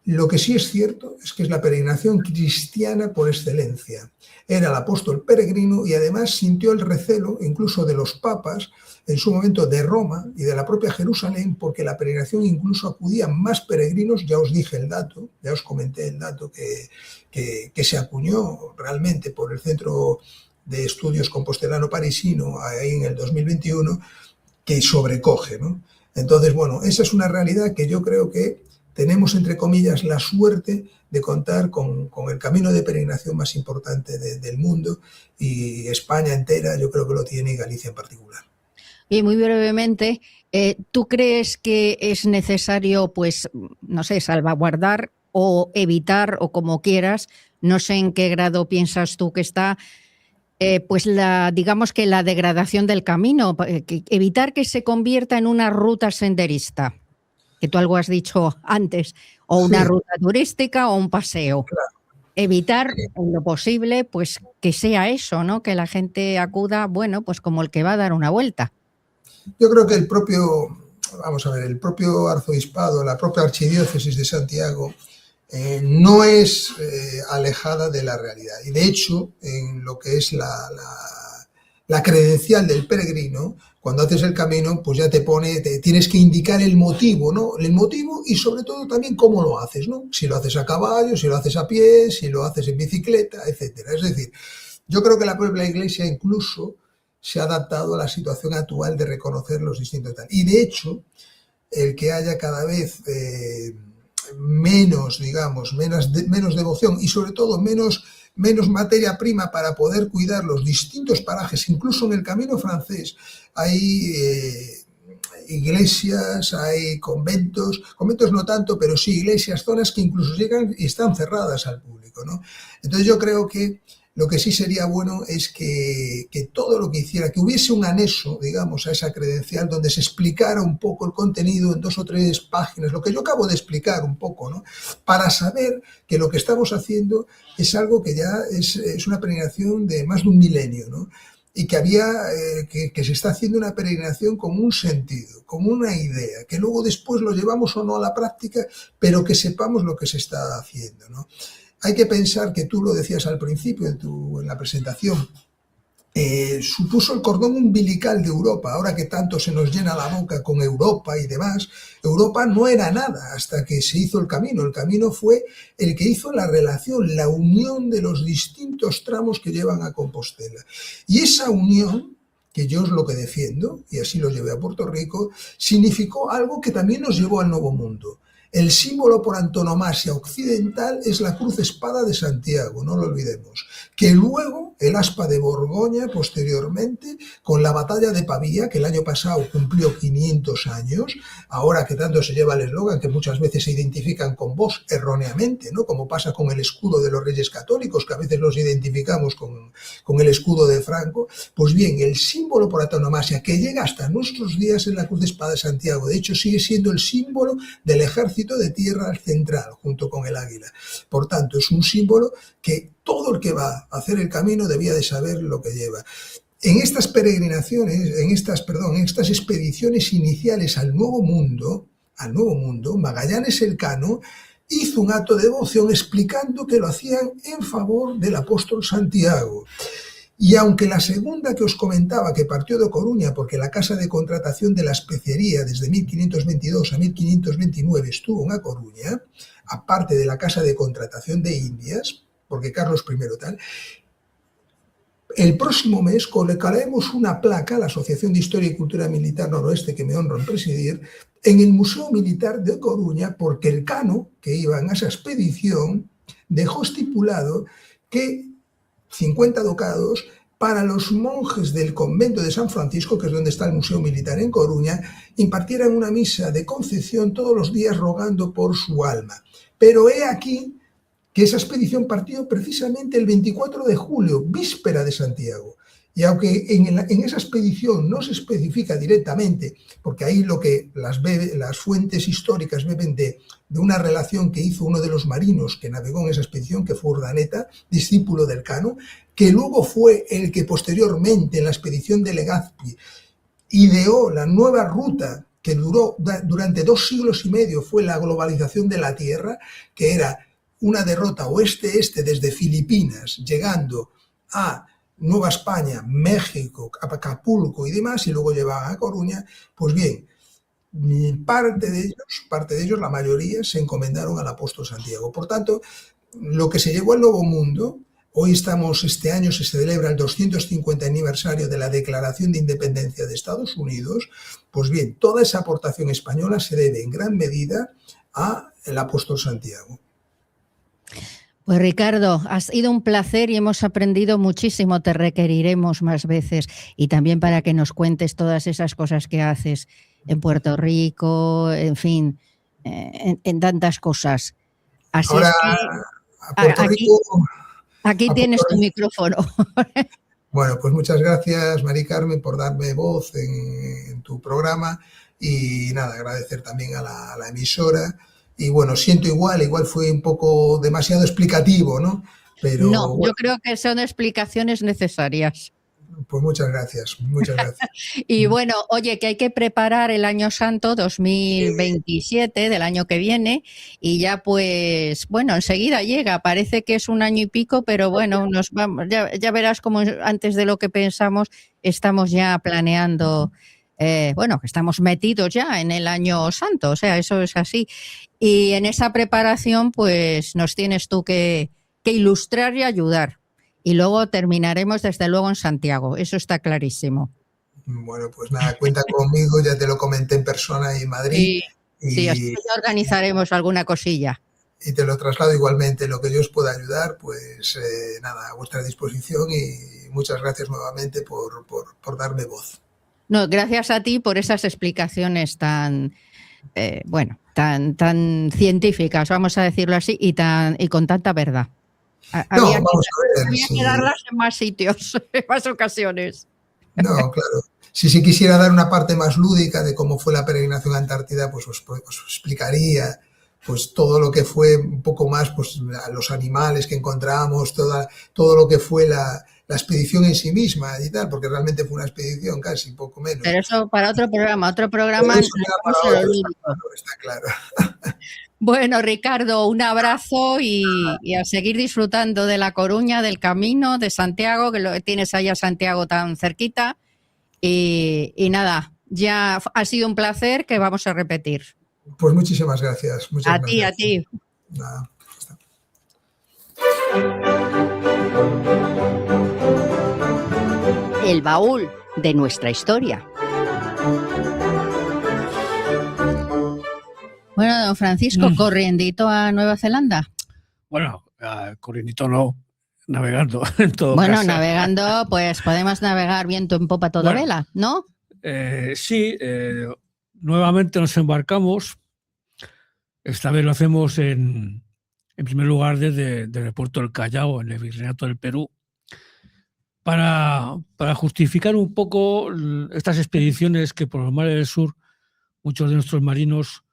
Lo que sí es cierto es que es la peregrinación cristiana por excelencia. Era el apóstol peregrino y además sintió el recelo incluso de los papas en su momento de Roma y de la propia Jerusalén, porque la peregrinación incluso acudían más peregrinos. Ya os dije el dato, ya os comenté el dato que se acuñó realmente por el Centro de Estudios Compostelano Parisino ahí en el 2021, que sobrecoge, ¿no? Entonces, bueno, esa es una realidad que yo creo que tenemos, entre comillas, la suerte de contar con el camino de peregrinación más importante del mundo, y España entera yo creo que lo tiene, y Galicia en particular. Y muy brevemente, ¿tú crees que es necesario, pues, no sé, salvaguardar o evitar, o como quieras, no sé en qué grado piensas tú que está, pues digamos que la degradación del camino, evitar que se convierta en una ruta senderista, que tú algo has dicho antes, o una ruta turística o un paseo? Claro. Evitar en lo posible, pues, que sea eso, ¿no? Que la gente acuda, bueno, pues como el que va a dar una vuelta. Yo creo que el propio arzobispado, la propia archidiócesis de Santiago, no es alejada de la realidad. Y de hecho, en lo que es la credencial del peregrino, cuando haces el camino, pues ya tienes que indicar el motivo, ¿no? El motivo, y sobre todo también cómo lo haces, ¿no? Si lo haces a caballo, si lo haces a pie, si lo haces en bicicleta, etcétera. Es decir, yo creo que la propia Iglesia incluso se ha adaptado a la situación actual de reconocer los distintos tal. Y de hecho, el que haya cada vez menos devoción, y sobre todo menos materia prima para poder cuidar los distintos parajes. Incluso en el camino francés hay iglesias, hay conventos no tanto, pero sí iglesias, zonas que incluso llegan y están cerradas al público, ¿no? Entonces yo creo que lo que sí sería bueno es que todo lo que hiciera, que hubiese un anexo, digamos, a esa credencial donde se explicara un poco el contenido en 2 o 3 páginas, lo que yo acabo de explicar un poco, ¿no? Para saber que lo que estamos haciendo es algo que ya es una peregrinación de más de un milenio, ¿no? Y que se está haciendo una peregrinación con un sentido, con una idea, que luego después lo llevamos o no a la práctica, pero que sepamos lo que se está haciendo, ¿no? Hay que pensar que tú lo decías al principio en la presentación, supuso el cordón umbilical de Europa. Ahora que tanto se nos llena la boca con Europa y demás, Europa no era nada hasta que se hizo el camino. El camino fue el que hizo la relación, la unión de los distintos tramos que llevan a Compostela. Y esa unión, que yo es lo que defiendo, y así lo llevé a Puerto Rico, significó algo que también nos llevó al Nuevo Mundo. El símbolo por antonomasia occidental es la cruz espada de Santiago, no lo olvidemos, que luego el aspa de Borgoña posteriormente, con la batalla de Pavía, que el año pasado cumplió 500 años, ahora que tanto se lleva el eslogan, que muchas veces se identifican con vos erróneamente, ¿no? Como pasa con el escudo de los Reyes Católicos, que a veces los identificamos con el escudo de Franco. Pues bien, el símbolo por antonomasia que llega hasta nuestros días es la cruz de espada de Santiago. De hecho, sigue siendo el símbolo del ejército de tierra central, junto con el águila. Por tanto, es un símbolo que todo el que va a hacer el camino debía de saber lo que lleva. En estas peregrinaciones, en estas expediciones iniciales al Nuevo Mundo, Magallanes Elcano hizo un acto de devoción explicando que lo hacían en favor del apóstol Santiago. Y aunque la segunda que os comentaba, que partió de Coruña, porque la casa de contratación de la especería desde 1522 a 1529 estuvo en A Coruña, aparte de la casa de contratación de Indias, porque Carlos I tal, el próximo mes colocaremos una placa, la Asociación de Historia y Cultura Militar Noroeste, que me honro en presidir, en el Museo Militar de Coruña, porque el cano que iba en esa expedición dejó estipulado que 50 ducados para los monjes del convento de San Francisco, que es donde está el Museo Militar en Coruña, impartieran una misa de concepción todos los días rogando por su alma. Pero he aquí que esa expedición partió precisamente el 24 de julio, víspera de Santiago. Y aunque en esa expedición no se especifica directamente, porque ahí lo que las fuentes históricas beben de una relación que hizo uno de los marinos que navegó en esa expedición, que fue Urdaneta, discípulo del Cano, que luego fue el que posteriormente en la expedición de Legazpi ideó la nueva ruta que duró durante 2 siglos y medio, fue la globalización de la Tierra, que era una derrota oeste-este desde Filipinas, llegando a Nueva España, México, Acapulco y demás, y luego llevaban a Coruña. Pues bien, parte de ellos, la mayoría, se encomendaron al apóstol Santiago. Por tanto, lo que se llevó al Nuevo Mundo, este año se celebra el 250 aniversario de la Declaración de Independencia de Estados Unidos. Pues bien, toda esa aportación española se debe en gran medida a el apóstol Santiago. Pues Ricardo, ha sido un placer y hemos aprendido muchísimo, te requeriremos más veces y también para que nos cuentes todas esas cosas que haces en Puerto Rico, en fin, en tantas cosas. Así Ahora, es a Puerto Rico, aquí tienes tu micrófono. Bueno, pues muchas gracias, Mari Carmen, por darme voz en tu programa y nada, agradecer también a la emisora. Y bueno, siento igual fue un poco demasiado explicativo, ¿no? Pero No, bueno, yo creo que son explicaciones necesarias. pues muchas gracias, muchas gracias. Y bueno, oye, que hay que preparar el Año Santo 2027 del año que viene y ya pues, bueno, enseguida llega, parece que es un año y pico, pero bueno, nos vamos, ya verás como antes de lo que pensamos estamos ya planeando, bueno, estamos metidos ya en el Año Santo, o sea, eso es así. Y en esa preparación pues nos tienes tú que ilustrar y ayudar. Y luego terminaremos desde luego en Santiago, eso está clarísimo. Bueno, pues nada, cuenta conmigo, ya te lo comenté en persona en Madrid. Sí, así que organizaremos alguna cosilla. Y te lo traslado igualmente, lo que yo os pueda ayudar, pues nada, a vuestra disposición y muchas gracias nuevamente por darme voz. No, gracias a ti por esas explicaciones tan, tan científicas, vamos a decirlo así, y con tanta verdad. Había que darlas en más sitios, en más ocasiones. No, claro. Si se quisiera dar una parte más lúdica de cómo fue la peregrinación a Antártida, pues os explicaría pues todo lo que fue un poco más, pues los animales que encontramos, todo lo que fue la expedición en sí misma y tal, porque realmente fue una expedición casi, poco menos. Pero eso para otro programa eso para otro, está claro. Bueno, Ricardo, un abrazo y a seguir disfrutando de La Coruña, del camino, de Santiago, que lo tienes allá Santiago tan cerquita. Y nada, ya ha sido un placer que vamos a repetir. Pues muchísimas gracias. A ti. Nada. El baúl de nuestra historia. Bueno, don Francisco, corriendito a Nueva Zelanda. Bueno, corriendito no, navegando en todo caso. Bueno, navegando, pues podemos navegar viento en popa toda vela, ¿no? Sí, nuevamente nos embarcamos. Esta vez lo hacemos en primer lugar desde el puerto del Callao, en el Virreinato del Perú, para justificar un poco estas expediciones que por los mares del sur muchos de nuestros marinos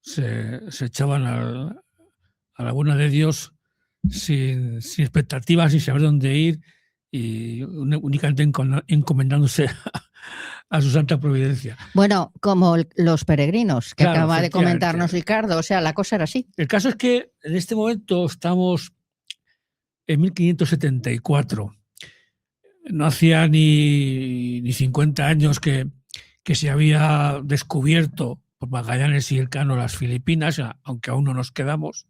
se echaban a la buena de Dios sin expectativas, sin saber dónde ir y únicamente encomendándose a su santa providencia. Bueno, como los peregrinos que Claro, acaba de comentarnos Ricardo, o sea, la cosa era así. El caso es que en este momento estamos en 1574. No hacía ni 50 años que se había descubierto por Magallanes y Elcano las Filipinas, aunque aún no nos quedamos.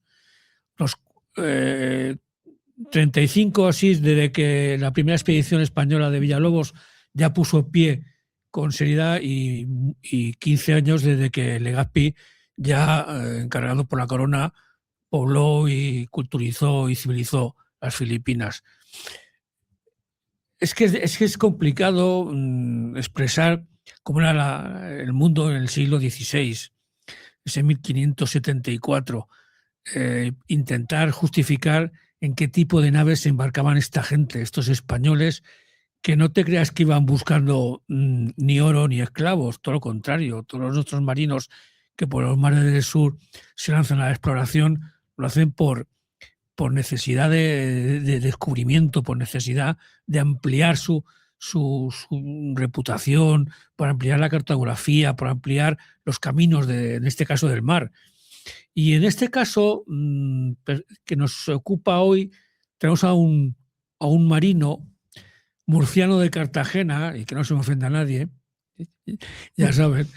Los 35 así, desde que la primera expedición española de Villalobos ya puso pie con seriedad y 15 años desde que Legazpi, ya encargado por la corona, pobló y culturizó y civilizó las Filipinas. Es que es complicado expresar cómo era el mundo en el siglo XVI, ese 1574. Intentar justificar en qué tipo de naves se embarcaban esta gente, estos españoles, que no te creas que iban buscando ni oro ni esclavos, todo lo contrario. Todos nuestros marinos que por los mares del sur se lanzan a la exploración lo hacen por necesidad de descubrimiento, por necesidad de ampliar su reputación, por ampliar la cartografía, por ampliar los caminos, en este caso del mar. Y en este caso que nos ocupa hoy, tenemos a un marino murciano de Cartagena, y que no se me ofenda a nadie, ya saben.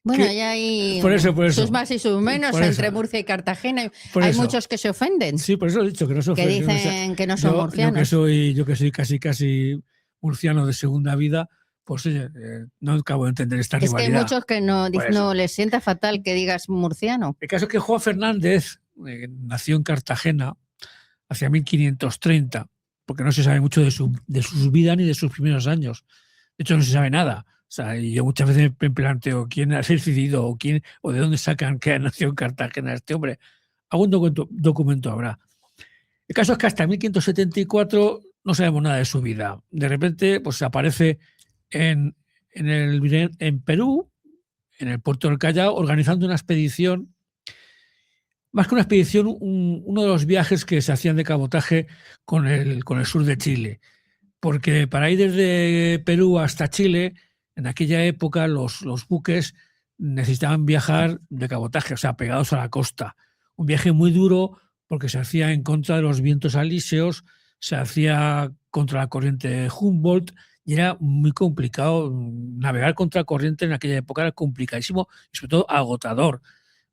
Bueno, ya hay por eso. sus más y sus menos entre Murcia y Cartagena. Hay muchos que se ofenden. Sí, por eso he dicho que no se ofenden. Que dicen que no son murcianos. Yo que soy casi murciano de segunda vida, Pues oye, no acabo de entender esta Es que rivalidad. hay muchos que no, Pues, no les sienta fatal que digas murciano. el caso es que Juan Fernández nació en Cartagena hacia 1530, porque no se sabe mucho de su vida ni de sus primeros años. De hecho, no se sabe nada. O sea, y yo muchas veces me planteo quién ha decidido o de dónde sacan que nació en Cartagena este hombre. Algún documento habrá. El caso es que hasta 1574 no sabemos nada de su vida. De repente, pues aparece en Perú, en el puerto del Callao, organizando una expedición. Más que una expedición, uno de los viajes que se hacían de cabotaje con el sur de Chile. Porque para ir desde Perú hasta Chile, en aquella época los buques necesitaban viajar de cabotaje, o sea, pegados a la costa. Un viaje muy duro porque se hacía en contra de los vientos alisios, se hacía contra la corriente de Humboldt y era muy complicado. Navegar contra corriente en aquella época era complicadísimo y sobre todo agotador.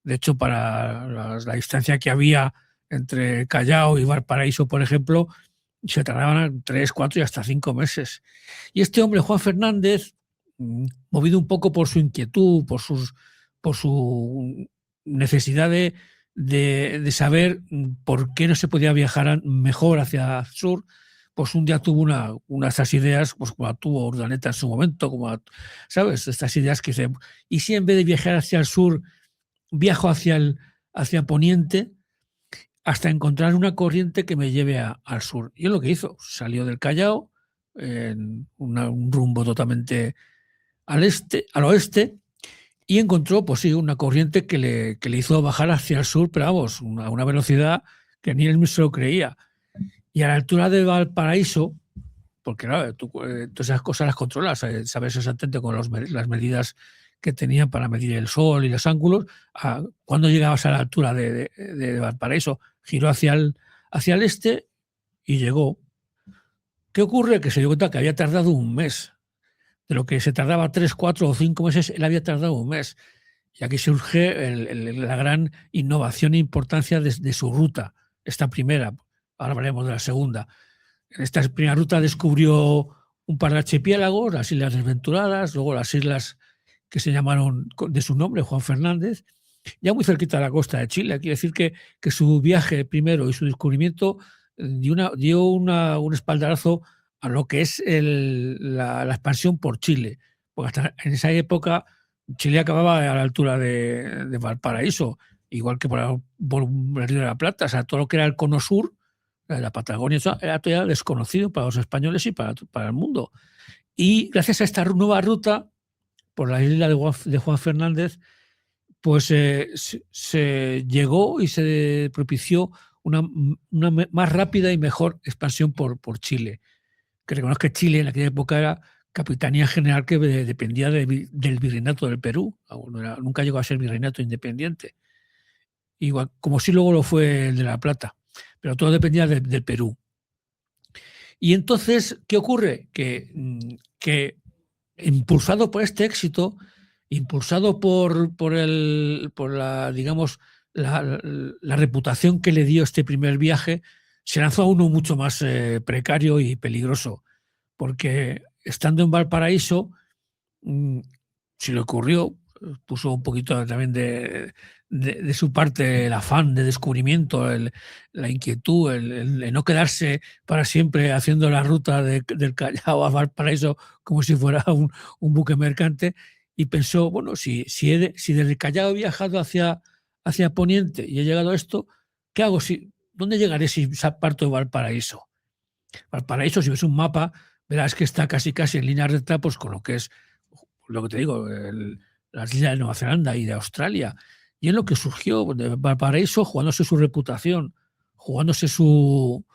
De hecho, para la distancia que había entre Callao y Valparaíso, por ejemplo, se tardaban 3, 4 y hasta 5 meses. Y este hombre, Juan Fernández, movido un poco por su inquietud, por su necesidad de saber por qué no se podía viajar mejor hacia el sur, pues un día tuvo una de estas ideas, pues como tuvo Urdaneta en su momento, como, ¿sabes? Estas ideas que dice, ¿y si en vez de viajar hacia el sur, viajo hacia Poniente hasta encontrar una corriente que me lleve al sur? Y es lo que hizo. Salió del Callao en un rumbo totalmente al oeste, y encontró, pues sí, una corriente que le hizo bajar hacia el sur, pero vamos, a una velocidad que ni él mismo se lo creía. Y a la altura de Valparaíso, porque claro, tú todas esas cosas las controlas, sabes exactamente con las medidas que tenían para medir el sol y los ángulos. Cuando llegabas a la altura de Valparaíso, giró hacia el este y llegó. ¿Qué ocurre? Que se dio cuenta que había tardado un mes. De lo que se tardaba 3, 4 o 5 meses, él había tardado un mes. Y aquí surge la gran innovación e importancia de su ruta, esta primera. Ahora hablaremos de la segunda. En esta primera ruta descubrió un par de archipiélagos, las Islas Desventuradas, luego las islas que se llamaron de su nombre, Juan Fernández, ya muy cerquita de la costa de Chile. Quiere decir que su viaje primero y su descubrimiento dio un espaldarazo a lo que es la expansión por Chile. Porque hasta en esa época Chile acababa a la altura de Valparaíso, igual que por el Río de la Plata. O sea, todo lo que era el cono sur, la Patagonia, eso era todavía desconocido para los españoles y para el mundo. Y gracias a esta nueva ruta por la isla de Juan Fernández, pues se llegó y se propició una más rápida y mejor expansión por Chile. Que reconozco que Chile en aquella época era capitanía general que dependía del virreinato del Perú. Nunca llegó a ser virreinato independiente. Igual, como sí luego lo fue el de La Plata, pero todo dependía del Perú. Y entonces, ¿qué ocurre? Que impulsado por este éxito, impulsado por la, digamos, la reputación que le dio este primer viaje, se lanzó a uno mucho más precario y peligroso, porque estando en Valparaíso, se le ocurrió, puso un poquito también de su parte el afán de descubrimiento, la inquietud, el no quedarse para siempre haciendo la ruta del Callao a Valparaíso como si fuera un buque mercante, y pensó, bueno, si desde el Callao he viajado hacia Poniente y he llegado a esto, ¿qué hago? ¿Dónde llegaré si parto de Valparaíso? Valparaíso, si ves un mapa, verás que está casi en línea recta, pues con lo que es, lo que te digo, las islas de Nueva Zelanda y de Australia. Y en lo que surgió de Valparaíso, jugándose su reputación, jugándose su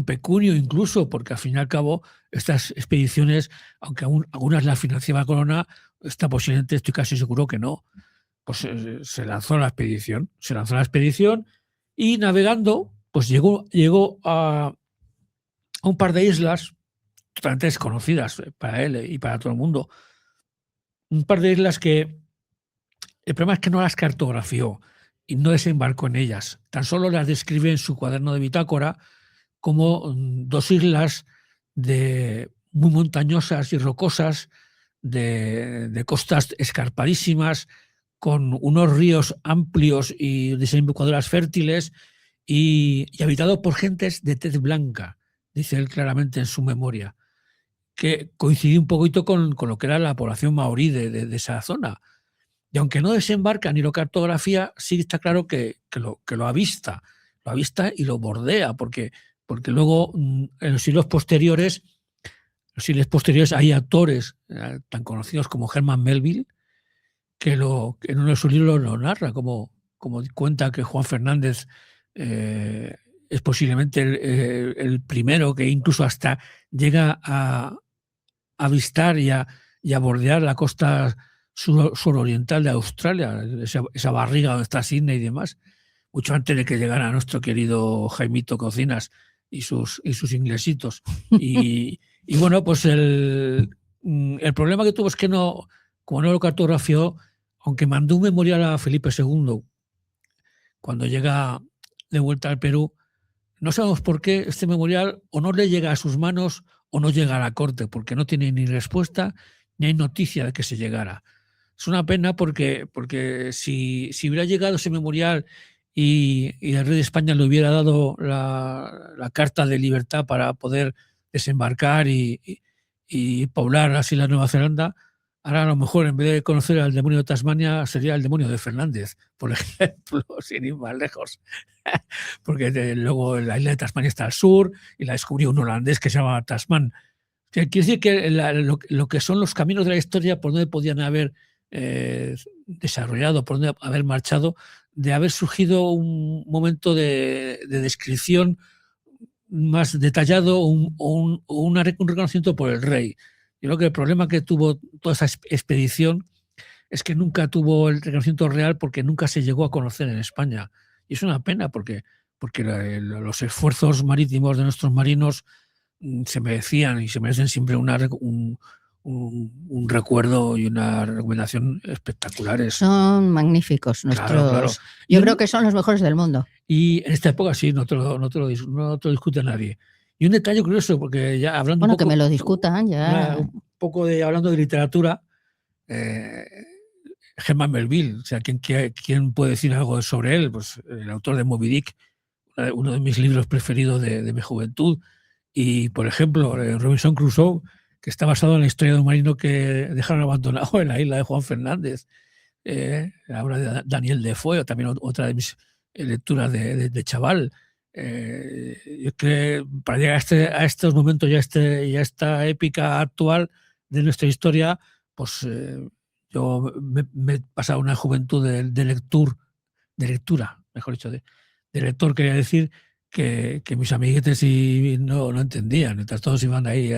pecunio incluso, porque al fin y al cabo estas expediciones, aunque algunas las financiaba la corona, esta posiblemente estoy casi seguro que no. Pues se lanzó la expedición. Y navegando, pues llegó a un par de islas totalmente desconocidas para él y para todo el mundo. Un par de islas que el problema es que no las cartografió y no desembarcó en ellas. Tan solo las describe en su cuaderno de bitácora como 2 islas muy montañosas y rocosas, de costas escarpadísimas, con unos ríos amplios y desembocaduras fértiles y habitado por gentes de tez blanca, dice él claramente en su memoria, que coincidió un poquito con lo que era la población maorí de esa zona. Y aunque no desembarca ni lo cartografía, sí está claro que lo avista y lo bordea, porque luego en los siglos posteriores hay autores tan conocidos como Herman Melville, que en uno de sus libros lo narra, como cuenta que Juan Fernández es posiblemente el primero que incluso hasta llega a avistar y a bordear la costa suroriental de Australia, esa barriga donde está Sydney y demás, mucho antes de que llegara nuestro querido Jaimito Cocinas y sus inglesitos. Y bueno, pues el problema que tuvo es que como no lo cartografió, aunque mandó un memorial a Felipe II cuando llega de vuelta al Perú, no sabemos por qué este memorial o no le llega a sus manos o no llega a la corte, porque no tiene ni respuesta ni hay noticia de que se llegara. Es una pena porque si hubiera llegado ese memorial y el rey de España le hubiera dado la carta de libertad para poder desembarcar y poblar las Islas Nueva Zelanda, ahora a lo mejor en vez de conocer al demonio de Tasmania sería el demonio de Fernández, por ejemplo, sin ir más lejos. Porque luego la isla de Tasmania está al sur y la descubrió un holandés que se llama Tasman. Quiere decir que lo que son los caminos de la historia, por donde podían haber desarrollado, por donde haber marchado, de haber surgido un momento de descripción más detallado o un reconocimiento por el rey. Yo creo que el problema que tuvo toda esa expedición es que nunca tuvo el reconocimiento real porque nunca se llegó a conocer en España. Y es una pena porque los esfuerzos marítimos de nuestros marinos se merecían y se merecen siempre un recuerdo y una recomendación espectaculares. Son magníficos nuestros. Claro. Yo creo que son los mejores del mundo. Y en esta época sí, no te lo discute nadie. Y un detalle curioso, porque ya hablando bueno, un poco, que me lo discutan ya. Un poco hablando de literatura, Herman Melville, o sea, ¿quién puede decir algo sobre él? Pues el autor de Moby Dick, uno de mis libros preferidos de mi juventud. Y, por ejemplo, Robinson Crusoe, que está basado en la historia de un marino que dejaron abandonado en la isla de Juan Fernández. La obra de Daniel Defoe, o también otra de mis lecturas de chaval. Yo creo que para llegar a estos momentos y a esta épica actual de nuestra historia, pues yo me he pasado una juventud de lectura, mejor dicho, de lector, quería decir que mis amiguetes no entendían, mientras todos iban ahí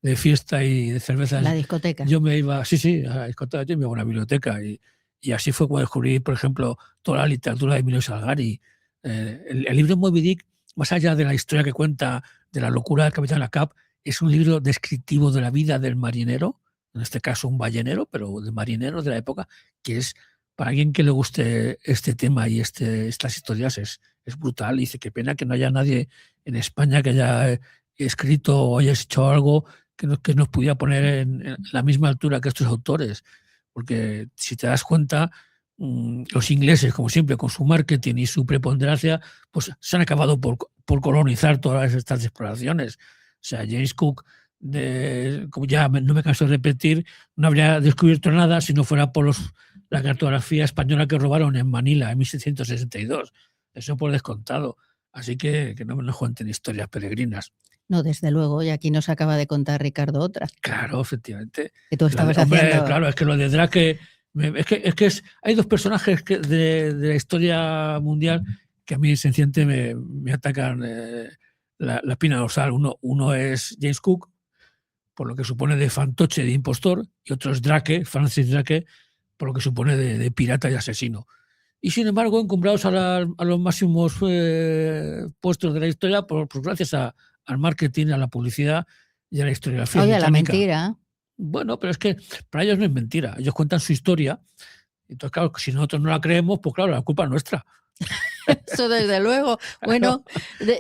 de fiesta y de cerveza. La discoteca. Yo me iba, a la discoteca, yo me iba a una biblioteca y así fue como descubrí, por ejemplo, toda la literatura de Emilio Salgari. El libro Moby Dick, más allá de la historia que cuenta de la locura del capitán Ahab, es un libro descriptivo de la vida del marinero, en este caso un ballenero, pero de marineros de la época, que es, para alguien que le guste este tema y estas historias, es brutal. Y dice, qué pena que no haya nadie en España que haya escrito o haya hecho algo que nos pudiera poner en la misma altura que estos autores. Porque si te das cuenta, los ingleses, como siempre, con su marketing y su preponderancia, pues se han acabado por colonizar todas estas exploraciones. O sea, James Cook, como ya no me canso de repetir, no habría descubierto nada si no fuera por la cartografía española que robaron en Manila en 1762. Eso por descontado. Así que no nos cuenten historias peregrinas. No, desde luego, y aquí nos acaba de contar Ricardo otra. Claro, efectivamente. Que tú estabas haciendo. Claro, es que lo de Drake, hay dos personajes de la historia mundial que a mí sencillamente me atacan la espina dorsal. Uno es James Cook, por lo que supone de fantoche, de impostor, y otro es Drake, Francis Drake, por lo que supone de pirata y asesino. Y sin embargo, encumbrados a los máximos puestos de la historia, pues gracias al marketing, a la publicidad y a la historiografía. Oye, la mentira. Bueno, pero es que para ellos no es mentira. Ellos cuentan su historia. Entonces, claro, si nosotros no la creemos, pues claro, la culpa es nuestra. Eso desde luego. Bueno,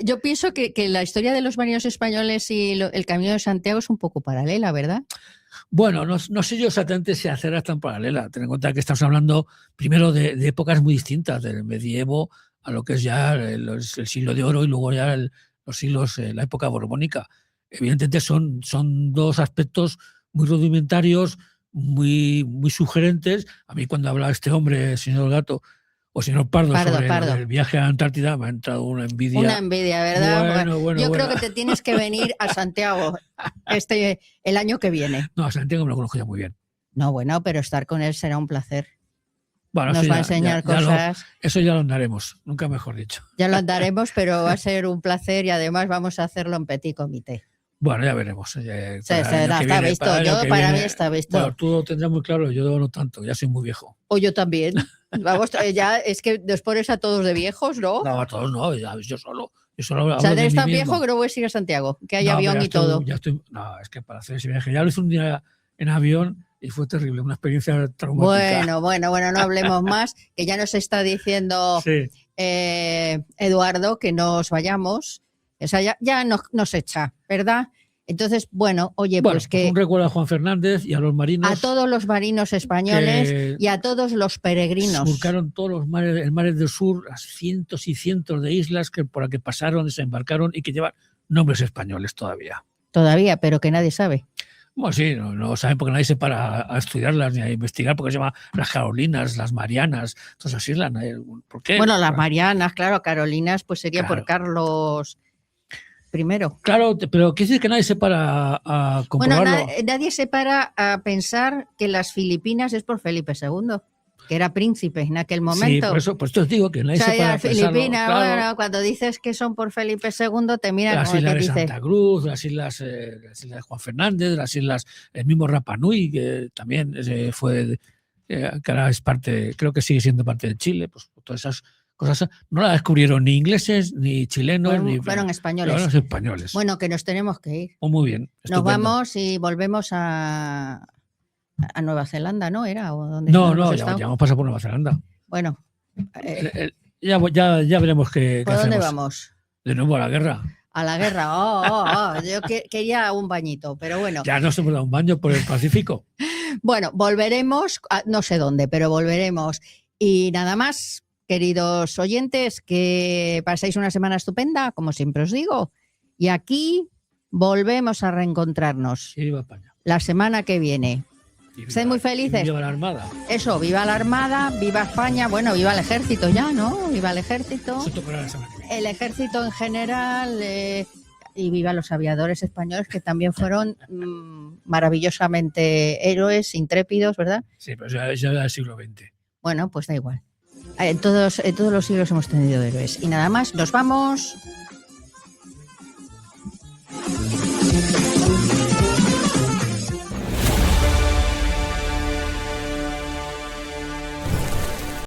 yo pienso que la historia de los marinos españoles y el Camino de Santiago es un poco paralela, ¿verdad? Bueno, no sé yo exactamente si hacerlas tan paralela. Ten en cuenta que estamos hablando primero de épocas muy distintas, del medievo a lo que es ya el siglo de oro y luego ya los siglos, la época borbónica. Evidentemente son dos aspectos muy rudimentarios, muy sugerentes. A mí cuando habla este hombre, señor Gato, o señor Pardo. Sobre el viaje a la Antártida me ha entrado una envidia. Una envidia, ¿verdad? Bueno, yo creo que te tienes que venir a Santiago el año que viene. No, a Santiago me lo conozco ya muy bien. No, bueno, pero estar con él será un placer. Bueno, nos va a enseñar cosas. Eso ya lo andaremos, nunca mejor dicho. Ya lo andaremos, pero va a ser un placer y además vamos a hacerlo en petit comité. Bueno, ya veremos. Está visto. Para mí está visto. Bueno, tú lo tendrás muy claro, yo no tanto, ya soy muy viejo. O yo también. Vamos, ya es que nos pones a todos de viejos, ¿no? No, a todos no, yo solo. O sea, eres tan viejo que no puedes ir a Santiago, que hay avión y todo. No, es que para hacer ese viaje, ya lo hice un día en avión y fue terrible, una experiencia traumática. Bueno, no hablemos más, que ya nos está diciendo sí. Eduardo que nos vayamos. O sea, ya nos echa, ¿verdad? Entonces, pues que... Un recuerdo a Juan Fernández y a los marinos. A todos los marinos españoles y a todos los peregrinos. Surcaron todos los mares del sur, las cientos y cientos de islas por las que pasaron, desembarcaron y que llevan nombres españoles todavía. Todavía, pero que nadie sabe. Bueno, sí, no saben porque nadie se para a estudiarlas ni a investigar, porque se llama las Carolinas, las Marianas, todas esas islas. ¿Por qué? Bueno, las Marianas, claro, Carolinas, pues sería por Carlos primero. Claro, pero quiere decir que nadie se para a comprobarlo. Bueno, nadie se para a pensar que las Filipinas es por Felipe II, que era príncipe en aquel momento. Sí, por eso os digo que nadie se para a pensarlo. Filipinas, claro. Bueno, cuando dices que son por Felipe II, te miran las como islas que de dice. Santa Cruz, las islas de Juan Fernández, las islas, el mismo Rapa Nui, que también fue, que ahora es parte, creo que sigue siendo parte de Chile, pues todas esas cosas no las descubrieron ni ingleses, ni chilenos, fueron españoles. Fueron españoles. Bueno, que nos tenemos que ir. Muy bien. Nos vamos y volvemos a Nueva Zelanda, ¿no? ¿Era? ¿O dónde ya hemos pasado por Nueva Zelanda. Bueno. Ya veremos qué ¿Por dónde hacemos. vamos? De nuevo a la guerra. A la guerra. Yo quería un bañito, pero bueno. Ya nos hemos dado un baño por el Pacífico. Bueno, volveremos, no sé dónde, pero volveremos. Y nada más, queridos oyentes, que paséis una semana estupenda, como siempre os digo. Y aquí volvemos a reencontrarnos. Sí, viva España. La semana que viene. Sed muy felices. Viva la Armada. Eso, viva la Armada, viva España, bueno, viva el Ejército ya, ¿no? Viva el Ejército. El Ejército en general y viva los aviadores españoles que también fueron maravillosamente héroes, intrépidos, ¿verdad? Sí, pero ya del siglo XX. Bueno, pues da igual. En todos los siglos hemos tenido héroes. Y nada más, nos vamos.